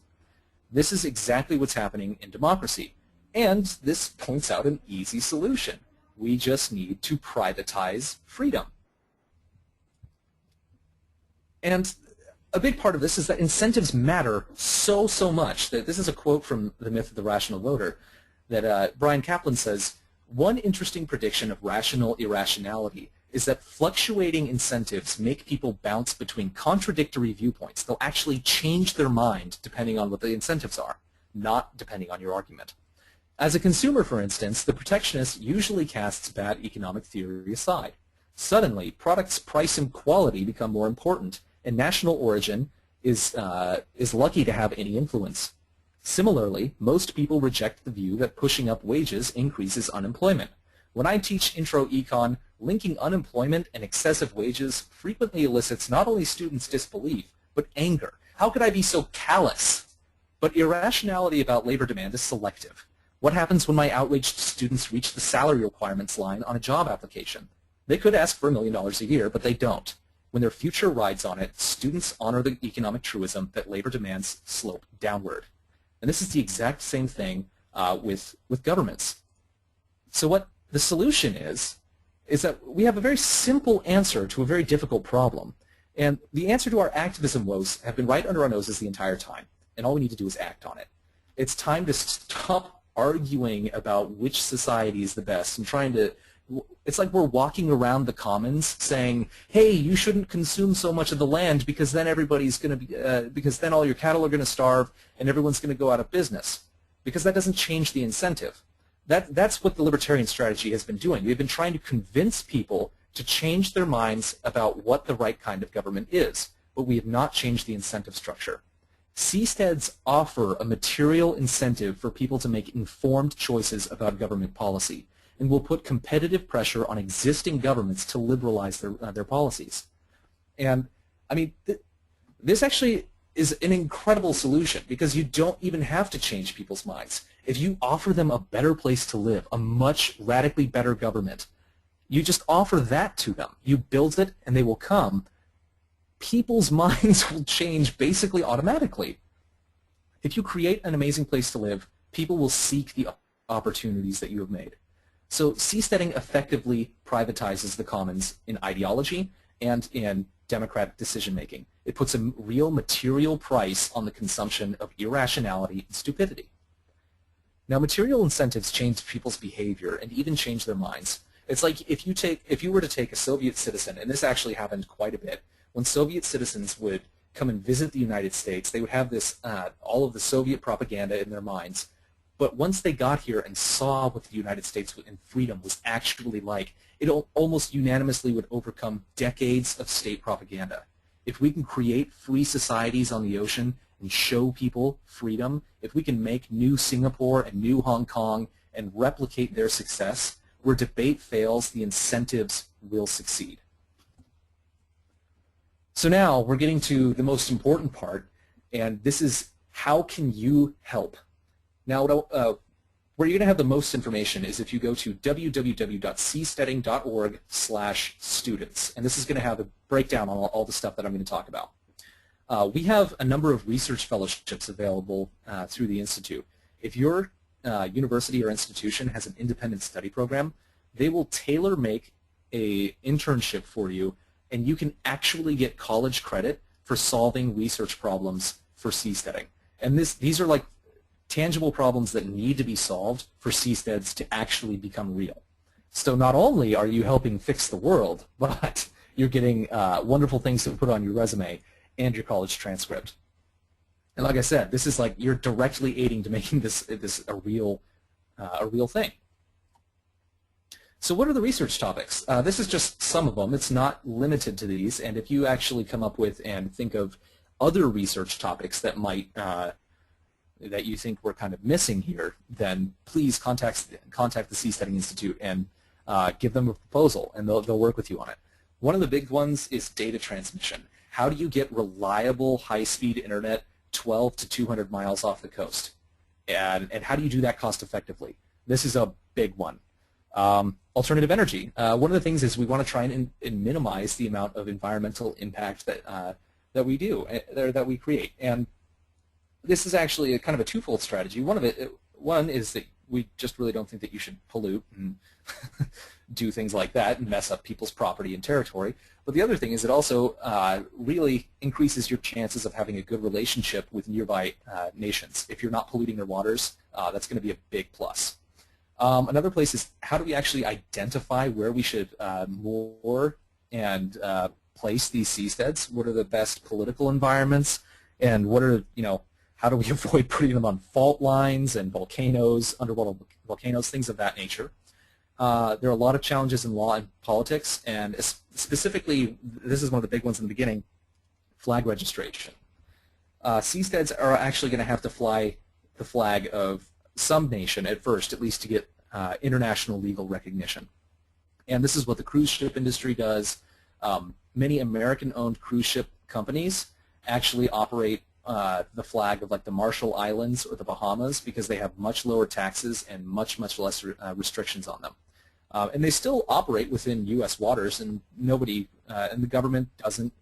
This is exactly what's happening in democracy, and this points out an easy solution. We just need to privatize freedom. And a big part of this is that incentives matter so much. That this is a quote from The Myth of the Rational Voter that Brian Kaplan says, "One interesting prediction of rational irrationality is that fluctuating incentives make people bounce between contradictory viewpoints. They'll actually change their mind depending on what the incentives are, not depending on your argument. As a consumer, for instance, the protectionist usually casts bad economic theory aside. Suddenly, products' price and quality become more important, and national origin is lucky to have any influence. Similarly, most people reject the view that pushing up wages increases unemployment. When I teach intro econ, linking unemployment and excessive wages frequently elicits not only students' disbelief, but anger. How could I be so callous? But irrationality about labor demand is selective. What happens when my outraged students reach the salary requirements line on a job application? They could ask for $1 million a year, but they don't. When their future rides on it, students honor the economic truism that labor demands slope downward." And this is the exact same thing with governments. So what the solution is that we have a very simple answer to a very difficult problem. And the answer to our activism woes have been right under our noses the entire time. And all we need to do is act on it. It's time to stop arguing about which society is the best and trying to, it's like we're walking around the commons saying, hey, you shouldn't consume so much of the land because then everybody's going to be, because then all your cattle are going to starve and everyone's going to go out of business. Because that doesn't change the incentive. That's what the libertarian strategy has been doing. We've been trying to convince people to change their minds about what the right kind of government is, but we have not changed the incentive structure. Seasteads offer a material incentive for people to make informed choices about government policy, and will put competitive pressure on existing governments to liberalize their policies. And I mean, this actually is an incredible solution because you don't even have to change people's minds. If you offer them a better place to live, a much radically better government, you just offer that to them. You build it and they will come. People's minds will change basically automatically. If you create an amazing place to live, people will seek the opportunities that you have made. So seasteading effectively privatizes the commons in ideology and in democratic decision-making. It puts a real material price on the consumption of irrationality and stupidity. Now, material incentives change people's behavior and even change their minds. It's like if you were to take a Soviet citizen, and this actually happened quite a bit, when Soviet citizens would come and visit the United States, they would have this all of the Soviet propaganda in their minds. But once they got here and saw what the United States and freedom was actually like, it almost unanimously would overcome decades of state propaganda. If we can create free societies on the ocean and show people freedom, if we can make new Singapore and new Hong Kong and replicate their success, where debate fails, the incentives will succeed. So now we're getting to the most important part, and this is how can you help? Now, where you're going to have the most information is if you go to www.seasteading.org/students, and this is going to have a breakdown on all the stuff that I'm going to talk about. We have a number of research fellowships available through the Institute. If your university or institution has an independent study program, they will tailor-make a internship for you, and you can actually get college credit for solving research problems for seasteading. And these are like tangible problems that need to be solved for seasteads to actually become real. So not only are you helping fix the world, but you're getting wonderful things to put on your resume and your college transcript. And like I said, this is like you're directly aiding to making this a real thing. So what are the research topics? This is just some of them. It's not limited to these. And if you actually come up with and think of other research topics that might that you think we're kind of missing here, then please contact the Seasteading Institute and give them a proposal, and they'll work with you on it. One of the big ones is data transmission. How do you get reliable, high-speed internet 12 to 200 miles off the coast? And how do you do that cost effectively? This is a big one. Alternative energy. One of the things is we want to try and minimize the amount of environmental impact that we do, that we create. And this is actually a kind of a twofold strategy. One is that we just really don't think that you should pollute and do things like that and mess up people's property and territory. But the other thing is it also really increases your chances of having a good relationship with nearby nations. If you're not polluting their waters, that's going to be a big plus. Another place is how do we actually identify where we should moor and place these seasteads? What are the best political environments? And what are, how do we avoid putting them on fault lines and volcanoes, underwater volcanoes, things of that nature? There are a lot of challenges in law and politics, and specifically, this is one of the big ones in the beginning, flag registration. Seasteads are actually going to have to fly the flag of some nation at first, at least to get international legal recognition. And this is what the cruise ship industry does. Many American-owned cruise ship companies actually operate the flag of like the Marshall Islands or the Bahamas because they have much lower taxes and much less restrictions on them. And they still operate within U.S. waters, and nobody, and the government doesn't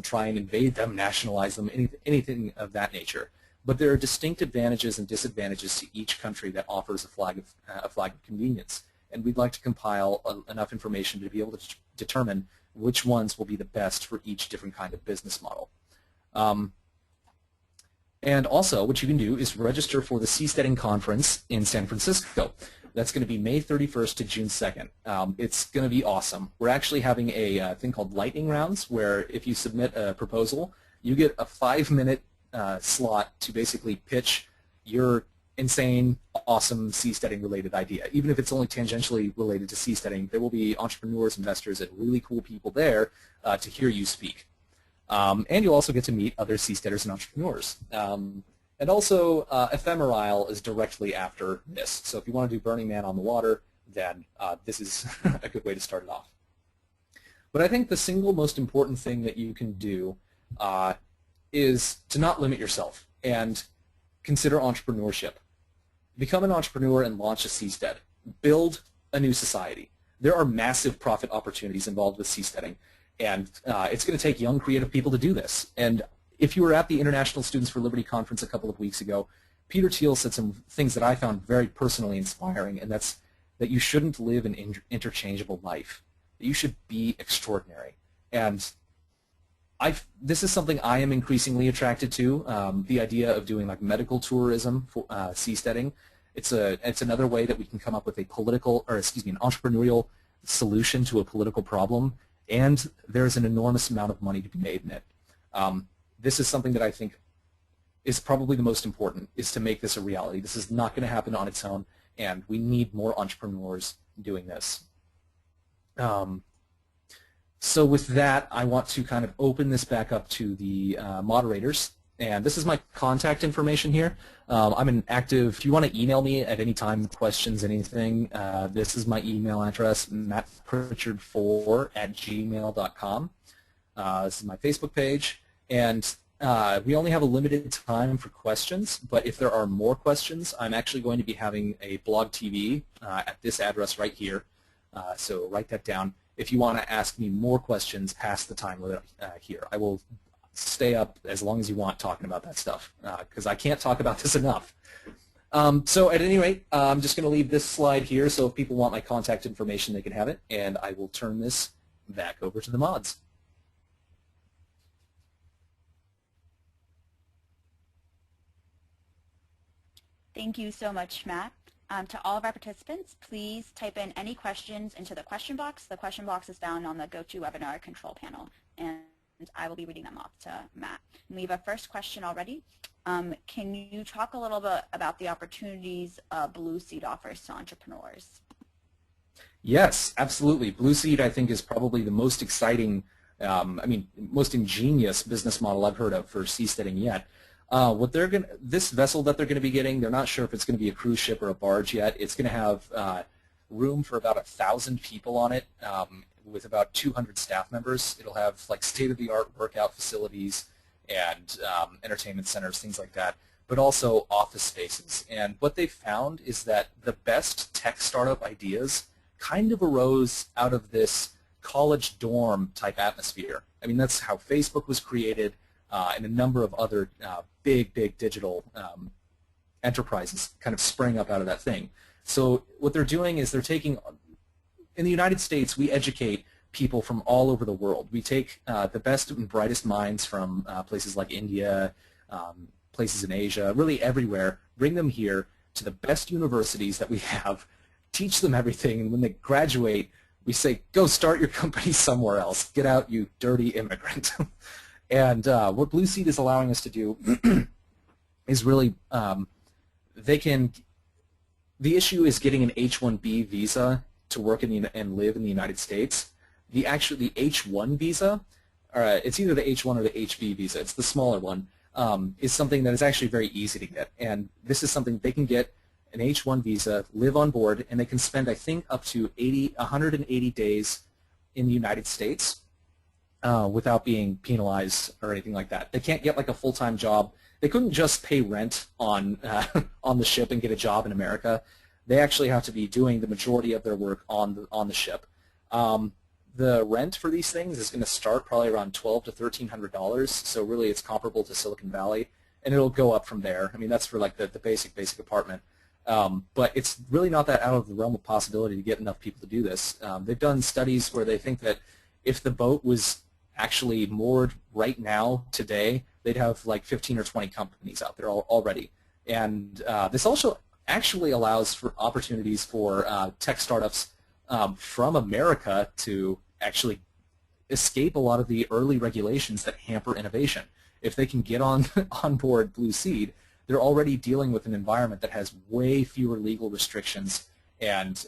try and invade them, nationalize them, anything of that nature. But there are distinct advantages and disadvantages to each country that offers a flag of convenience. And we'd like to compile enough information to be able to determine which ones will be the best for each different kind of business model. And also, what you can do is register for the Seasteading Conference in San Francisco. That's going to be May 31st to June 2nd. It's going to be awesome. We're actually having a thing called lightning rounds, where if you submit a proposal, you get a 5-minute slot to basically pitch your insane, awesome seasteading related idea. Even if it's only tangentially related to seasteading, there will be entrepreneurs, investors, and really cool people there to hear you speak. And you'll also get to meet other seasteaders and entrepreneurs. And also, Ephemerile is directly after this. So if you want to do Burning Man on the water, then this is a good way to start it off. But I think the single most important thing that you can do is to not limit yourself and consider entrepreneurship. Become an entrepreneur and launch a seastead. Build a new society. There are massive profit opportunities involved with seasteading, and it's going to take young, creative people to do this. And if you were at the International Students for Liberty conference a couple of weeks ago, Peter Thiel said some things that I found very personally inspiring, and that's that you shouldn't live an interchangeable life, that you should be extraordinary. And this is something I am increasingly attracted to, the idea of doing like medical tourism for seasteading. It's another way that we can come up with an entrepreneurial solution to a political problem, and there's an enormous amount of money to be made in it. This is something that I think is probably the most important, is to make this a reality. This is not going to happen on its own, and we need more entrepreneurs doing this. So with that, I want to kind of open this back up to the moderators. And this is my contact information here. I'm an active, if you want to email me at any time, questions, anything, this is my email address, mattpritchard4@gmail.com. This is my Facebook page. And we only have a limited time for questions, but if there are more questions, I'm actually going to be having a blog TV at this address right here. So write that down. If you want to ask me more questions past the time limit here, I will stay up as long as you want talking about that stuff, because I can't talk about this enough. So at any rate, I'm just going to leave this slide here, so if people want my contact information, they can have it, and I will turn this back over to the mods. Thank you so much, Matt. To all of our participants, please type in any questions into the question box. The question box is found on the GoToWebinar control panel, and I will be reading them off to Matt. And we have a first question already. Can you talk a little bit about the opportunities Blue Seed offers to entrepreneurs? Yes, absolutely. Blue Seed, I think, is probably the most exciting, most ingenious business model I've heard of for seasteading yet. This vessel that they're going to be getting, they're not sure if it's going to be a cruise ship or a barge yet. It's going to have room for about 1,000 people on it, with about 200 staff members. It'll have like state-of-the-art workout facilities and entertainment centers, things like that, but also office spaces. And what they found is that the best tech startup ideas kind of arose out of this college dorm type atmosphere. I mean, that's how Facebook was created, and a number of other big digital enterprises kind of sprang up out of that thing. So what they're doing is they're taking, in the United States, we educate people from all over the world. We take the best and brightest minds from places like India, places in Asia, really everywhere, bring them here to the best universities that we have, teach them everything, and when they graduate, we say, go start your company somewhere else. Get out, you dirty immigrant. And what Blue Seed is allowing us to do is really, the issue is getting an H-1B visa to work and live in the United States. The H-1 visa, it's either the H-1 or the H-B visa, it's the smaller one, is something that is actually very easy to get. And this is something they can get an H-1 visa, live on board, and they can spend, I think, up to 180 days in the United States without being penalized or anything like that. They can't get like a full-time job. They couldn't just pay rent on the ship and get a job in America. They actually have to be doing the majority of their work on the ship. The rent for these things is going to start probably around $1,200 to $1,300. So really, it's comparable to Silicon Valley, and it'll go up from there. I mean, that's for like the basic apartment. But it's really not that out of the realm of possibility to get enough people to do this. They've done studies where they think that if the boat was actually moored right now, today, they'd have like 15 or 20 companies out there already. And this also actually allows for opportunities for tech startups from America to actually escape a lot of the early regulations that hamper innovation. If they can get on board Blue Seed, they're already dealing with an environment that has way fewer legal restrictions and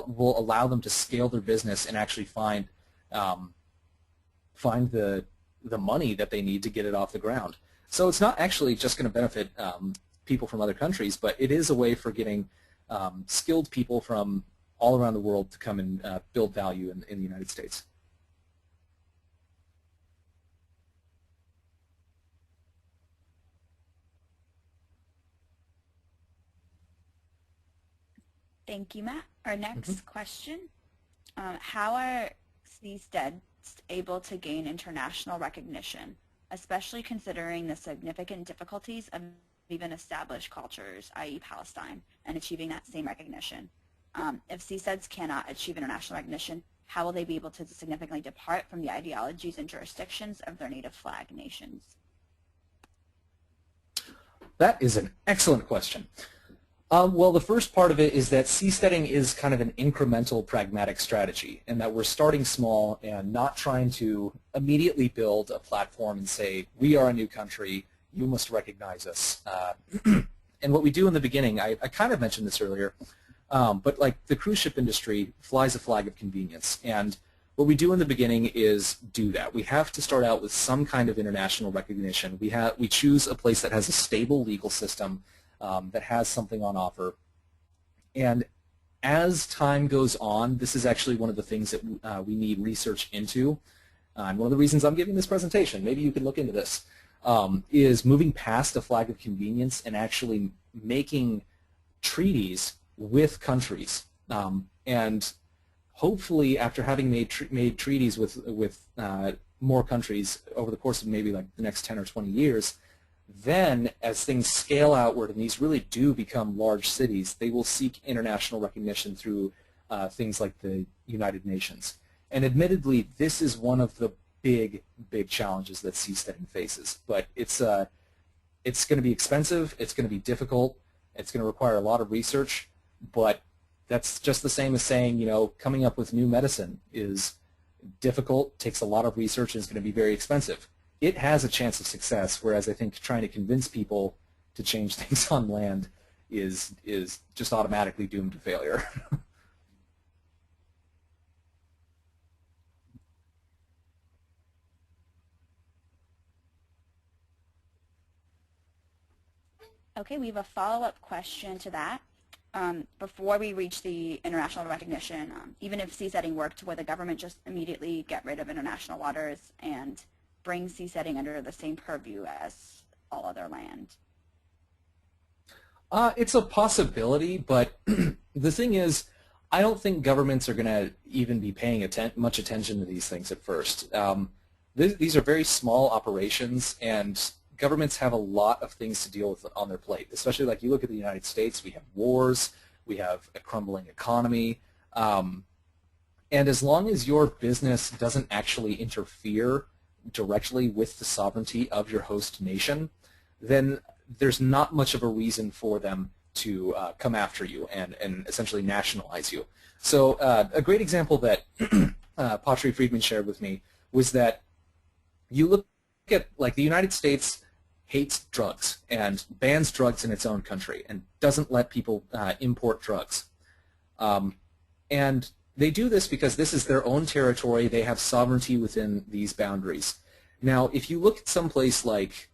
will allow them to scale their business and actually find the money that they need to get it off the ground. So it's not actually just going to benefit people from other countries, but it is a way for getting skilled people from all around the world to come and build value in the United States. Thank you, Matt. Our next question, how are Stead able to gain international recognition, especially considering the significant difficulties of even established cultures, i.e. Palestine, and achieving that same recognition? If Seasteads cannot achieve international recognition, how will they be able to significantly depart from the ideologies and jurisdictions of their native flag nations? That is an excellent question. Well, the first part of it is that seasteading is kind of an incremental pragmatic strategy, and that we're starting small and not trying to immediately build a platform and say, we are a new country, you must recognize us. And what we do in the beginning, I kind of mentioned this earlier, but like the cruise ship industry flies a flag of convenience, and what we do in the beginning is do that. We have to start out with some kind of international recognition. We choose a place that has a stable legal system, that has something on offer. And as time goes on, this is actually one of the things that we need research into. And one of the reasons I'm giving this presentation, maybe you can look into this, is moving past a flag of convenience and actually making treaties with countries. And hopefully after having made treaties with more countries over the course of maybe like the next 10 or 20 years, Then, as things scale outward and these really do become large cities, they will seek international recognition through things like the United Nations. And admittedly, this is one of the big challenges that seasteading faces. But it's going to be expensive, it's going to be difficult, it's going to require a lot of research, but that's just the same as saying, you know, coming up with new medicine is difficult, takes a lot of research, and is going to be very expensive. It has a chance of success, whereas I think trying to convince people to change things on land is just automatically doomed to failure. Okay, we have a follow-up question to that. Before we reach the international recognition, even if seasteading worked, would the government just immediately get rid of international waters and bring seasteading under the same purview as all other land? It's a possibility, but the thing is, I don't think governments are going to even be paying much attention to these things at first. These are very small operations, and governments have a lot of things to deal with on their plate, especially like you look at the United States, we have wars, we have a crumbling economy, and as long as your business doesn't actually interfere directly with the sovereignty of your host nation, then there's not much of a reason for them to come after you and essentially nationalize you. So a great example that Pritchard Friedman shared with me was that you look at, like, the United States hates drugs and bans drugs in its own country and doesn't let people import drugs. And they do this because this is their own territory. They have sovereignty within these boundaries. Now, if you look at some place like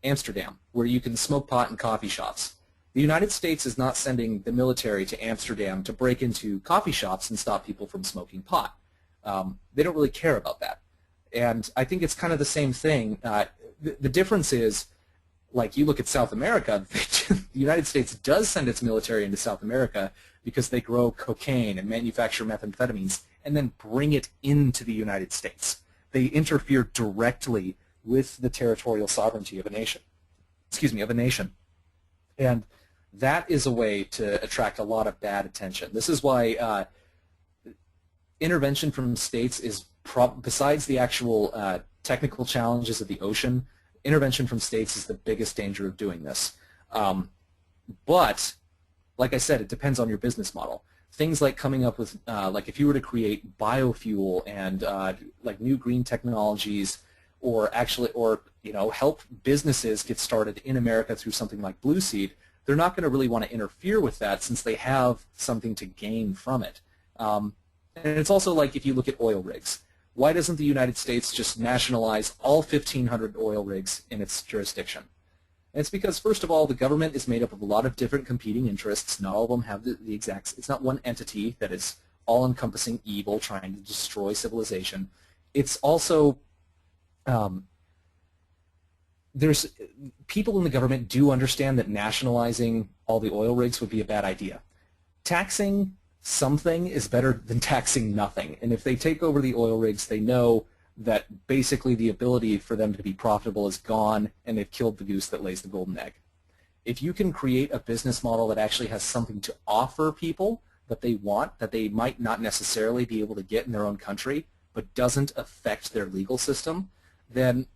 Amsterdam, where you can smoke pot in coffee shops, the United States is not sending the military to Amsterdam to break into coffee shops and stop people from smoking pot. They don't really care about that. And I think it's kind of the same thing. The difference is, like, you look at South America, the United States does send its military into South America because they grow cocaine and manufacture methamphetamines and then bring it into the United States. They interfere directly with the territorial sovereignty of a nation. And that is a way to attract a lot of bad attention. This is why intervention from states is, besides the actual technical challenges of the ocean, intervention from states is the biggest danger of doing this. But, like I said, it depends on your business model. Things like coming up with, like if you were to create biofuel and like new green technologies, or you know, help businesses get started in America through something like Blue Seed, they're not going to really want to interfere with that since they have something to gain from it. And it's also like if you look at oil rigs. Why doesn't the United States just nationalize all 1,500 oil rigs in its jurisdiction? And it's because, first of all, the government is made up of a lot of different competing interests. Not all of them have the exact, it's not one entity that is all-encompassing evil trying to destroy civilization. It's also, there's people in the government do understand that nationalizing all the oil rigs would be a bad idea. Taxing something is better than taxing nothing. And if they take over the oil rigs, they know that basically the ability for them to be profitable is gone, and they've killed the goose that lays the golden egg. If you can create a business model that actually has something to offer people that they want, that they might not necessarily be able to get in their own country, but doesn't affect their legal system, then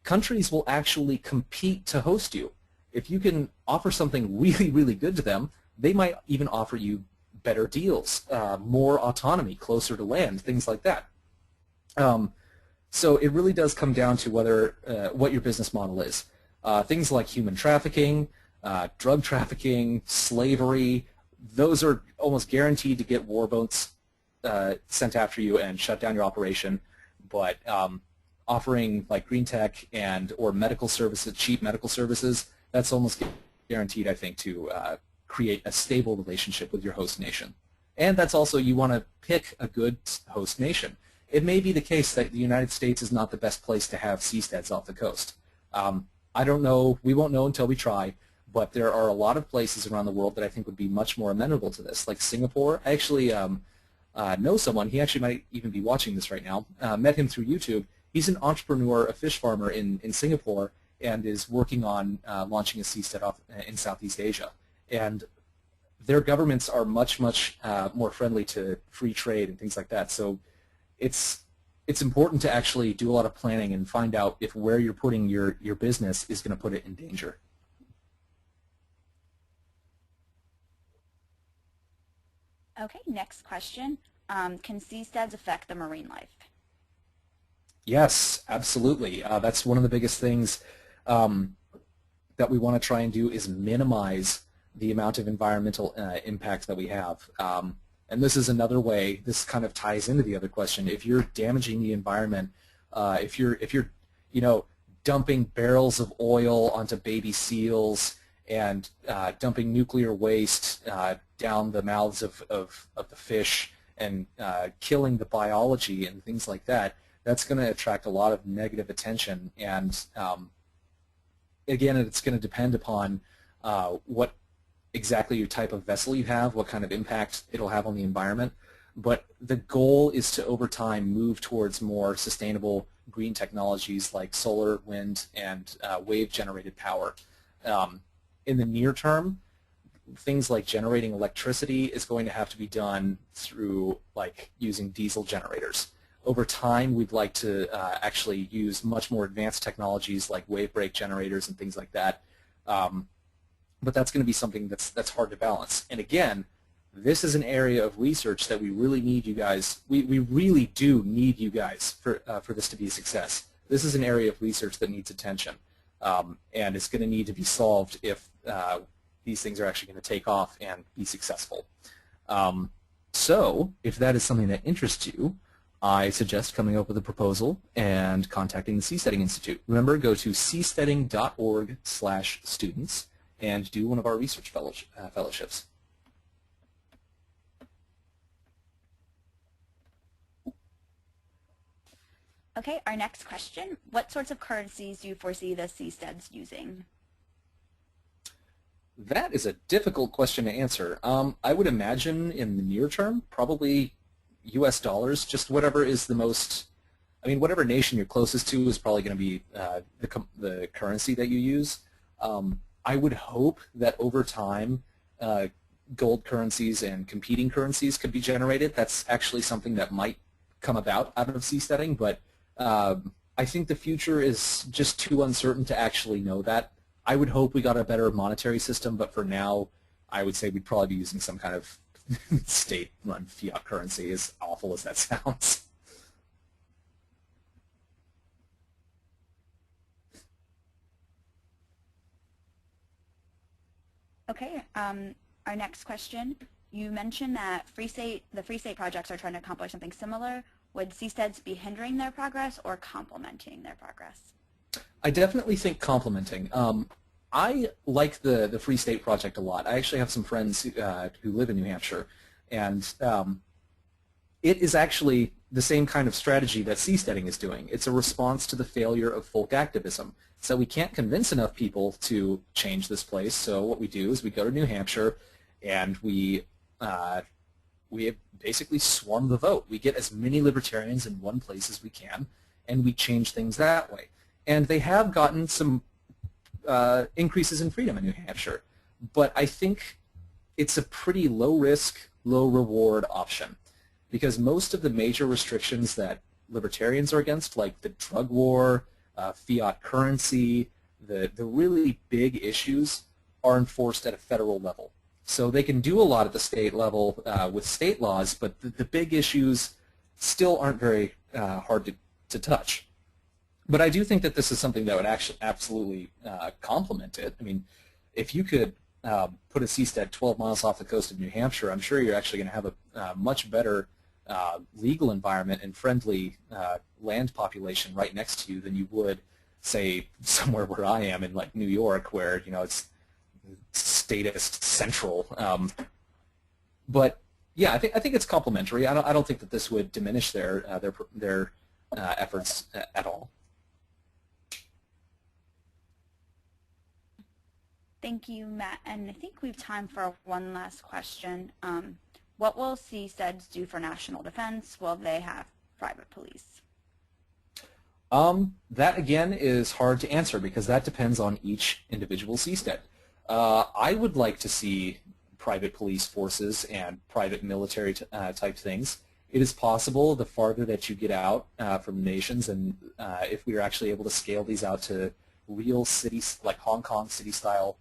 countries will actually compete to host you. If you can offer something really, really good to them, they might even offer you better deals, more autonomy, closer to land, things like that. So it really does come down to whether what your business model is. Things like human trafficking, drug trafficking, slavery, those are almost guaranteed to get war boats sent after you and shut down your operation. But offering like green tech or medical services, cheap medical services, that's almost guaranteed, I think, to create a stable relationship with your host nation. And that's also, you want to pick a good host nation. It may be the case that the United States is not the best place to have seasteads off the coast. I don't know, we won't know until we try, but there are a lot of places around the world that I think would be much more amenable to this, like Singapore. I actually know someone, he actually might even be watching this right now, met him through YouTube. He's an entrepreneur, a fish farmer in Singapore, and is working on launching a seastead off in Southeast Asia. And their governments are much more friendly to free trade and things like that. So it's important to actually do a lot of planning and find out if where you're putting your business is going to put it in danger. Okay, next question. Can seasteads affect the marine life? Yes, absolutely. That's one of the biggest things that we want to try and do is minimize the amount of environmental impact that we have. And this is another way, this kind of ties into the other question. If you're damaging the environment, if you're dumping barrels of oil onto baby seals and dumping nuclear waste down the mouths of the fish and killing the biology and things like that, that's going to attract a lot of negative attention. And again, it's going to depend upon what exactly your type of vessel you have, what kind of impact it'll have on the environment. But the goal is to, over time, move towards more sustainable green technologies like solar, wind, and wave-generated power. In the near term, things like generating electricity is going to have to be done through using diesel generators. Over time, we'd like to actually use much more advanced technologies like wave break generators and things like that. But that's going to be something that's hard to balance. And again, this is an area of research that we really need you guys. We really do need you guys for this to be a success. This is an area of research that needs attention, and it's going to need to be solved if these things are actually going to take off and be successful. So, if that is something that interests you, I suggest coming up with a proposal and contacting the Seasteading Institute. Remember, go to seasteading.org/students and do one of our research fellowships. Okay, our next question. What sorts of currencies do you foresee the seasteads using? That is a difficult question to answer. I would imagine in the near term, probably US dollars, just whatever is the most, whatever nation you're closest to is probably going to be the currency that you use. I would hope that over time gold currencies and competing currencies could be generated. That's actually something that might come about out of seasteading, but I think the future is just too uncertain to actually know that. I would hope we got a better monetary system, but for now I would say we'd probably be using some kind of state-run fiat currency, as awful as that sounds. Okay, our next question. You mentioned that the Free State projects are trying to accomplish something similar. Would seasteads be hindering their progress or complementing their progress? I definitely think complementing. I like the Free State project a lot. I actually have some friends who live in New Hampshire, and it is actually the same kind of strategy that seasteading is doing. It's a response to the failure of folk activism. So we can't convince enough people to change this place, so what we do is we go to New Hampshire and we basically swarm the vote. We get as many libertarians in one place as we can, and we change things that way. And they have gotten some increases in freedom in New Hampshire, but I think it's a pretty low-risk, low-reward option, because most of the major restrictions that libertarians are against, like the drug war, fiat currency, the really big issues, are enforced at a federal level. So they can do a lot at the state level with state laws, but the big issues still aren't very hard to touch. But I do think that this is something that would actually absolutely complement it. If you could put a seastead 12 miles off the coast of New Hampshire, I'm sure you're actually going to have a much better legal environment and friendly land population right next to you than you would, say, somewhere where I am in New York, where it's statist central. But yeah, I think it's complementary. I don't think that this would diminish their efforts at all. Thank you, Matt. And I think we have time for one last question. What will seasteads do for national defense? Will they have private police? That again is hard to answer because that depends on each individual seastead. I would like to see private police forces and private military type things. It is possible the farther that you get out from nations, and if we are actually able to scale these out to real cities like Hong Kong city-style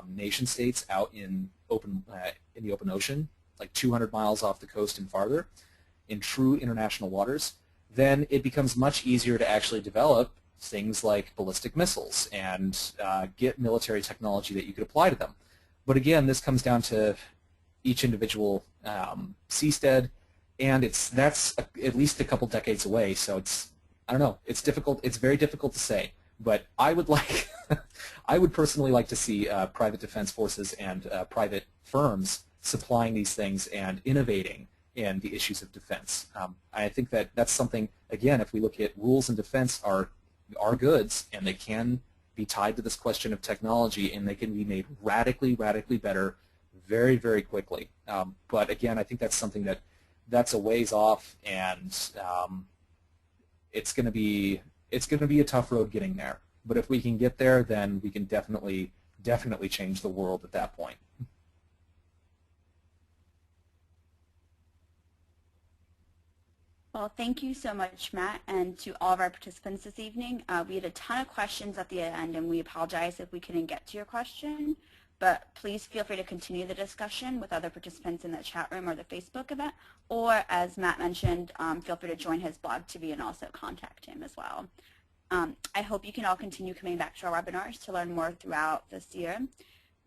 nation states out in the open ocean, like 200 miles off the coast and farther, in true international waters, then it becomes much easier to actually develop things like ballistic missiles and get military technology that you could apply to them. But again, this comes down to each individual seastead, and that's at least a couple decades away. So I don't know. It's difficult. It's very difficult to say. But I would like, I would personally like to see private defense forces and private firms supplying these things and innovating in the issues of defense. I think that's something, again, if we look at rules in defense are goods, and they can be tied to this question of technology, and they can be made radically, radically better very, very quickly. But again, I think that's something that's a ways off, and it's going to be a tough road getting there. But if we can get there, then we can definitely change the world at that point. Well, thank you so much, Matt, and to all of our participants this evening. We had a ton of questions at the end, and we apologize if we couldn't get to your question, but please feel free to continue the discussion with other participants in the chat room or the Facebook event, or as Matt mentioned, feel free to join his blog TV and also contact him as well. I hope you can all continue coming back to our webinars to learn more throughout this year.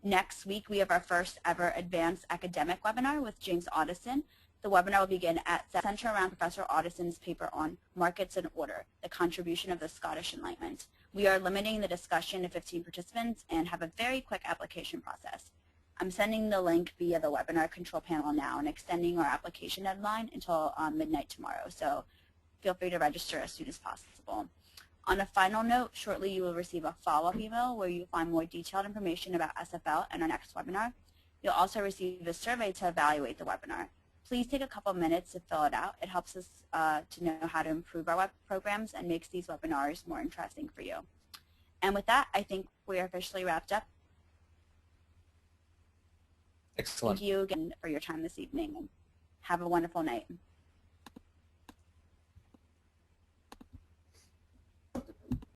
Next week, we have our first ever advanced academic webinar with James Audison. The webinar will begin at center around Professor Audison's paper on Markets and Order, the Contribution of the Scottish Enlightenment. We are limiting the discussion to 15 participants and have a very quick application process. I'm sending the link via the webinar control panel now and extending our application deadline until midnight tomorrow, so feel free to register as soon as possible. On a final note, shortly you will receive a follow-up email where you'll find more detailed information about SFL and our next webinar. You'll also receive a survey to evaluate the webinar. Please take a couple minutes to fill it out. It helps us to know how to improve our web programs and makes these webinars more interesting for you. And with that, I think we are officially wrapped up. Excellent. Thank you again for your time this evening, and have a wonderful night.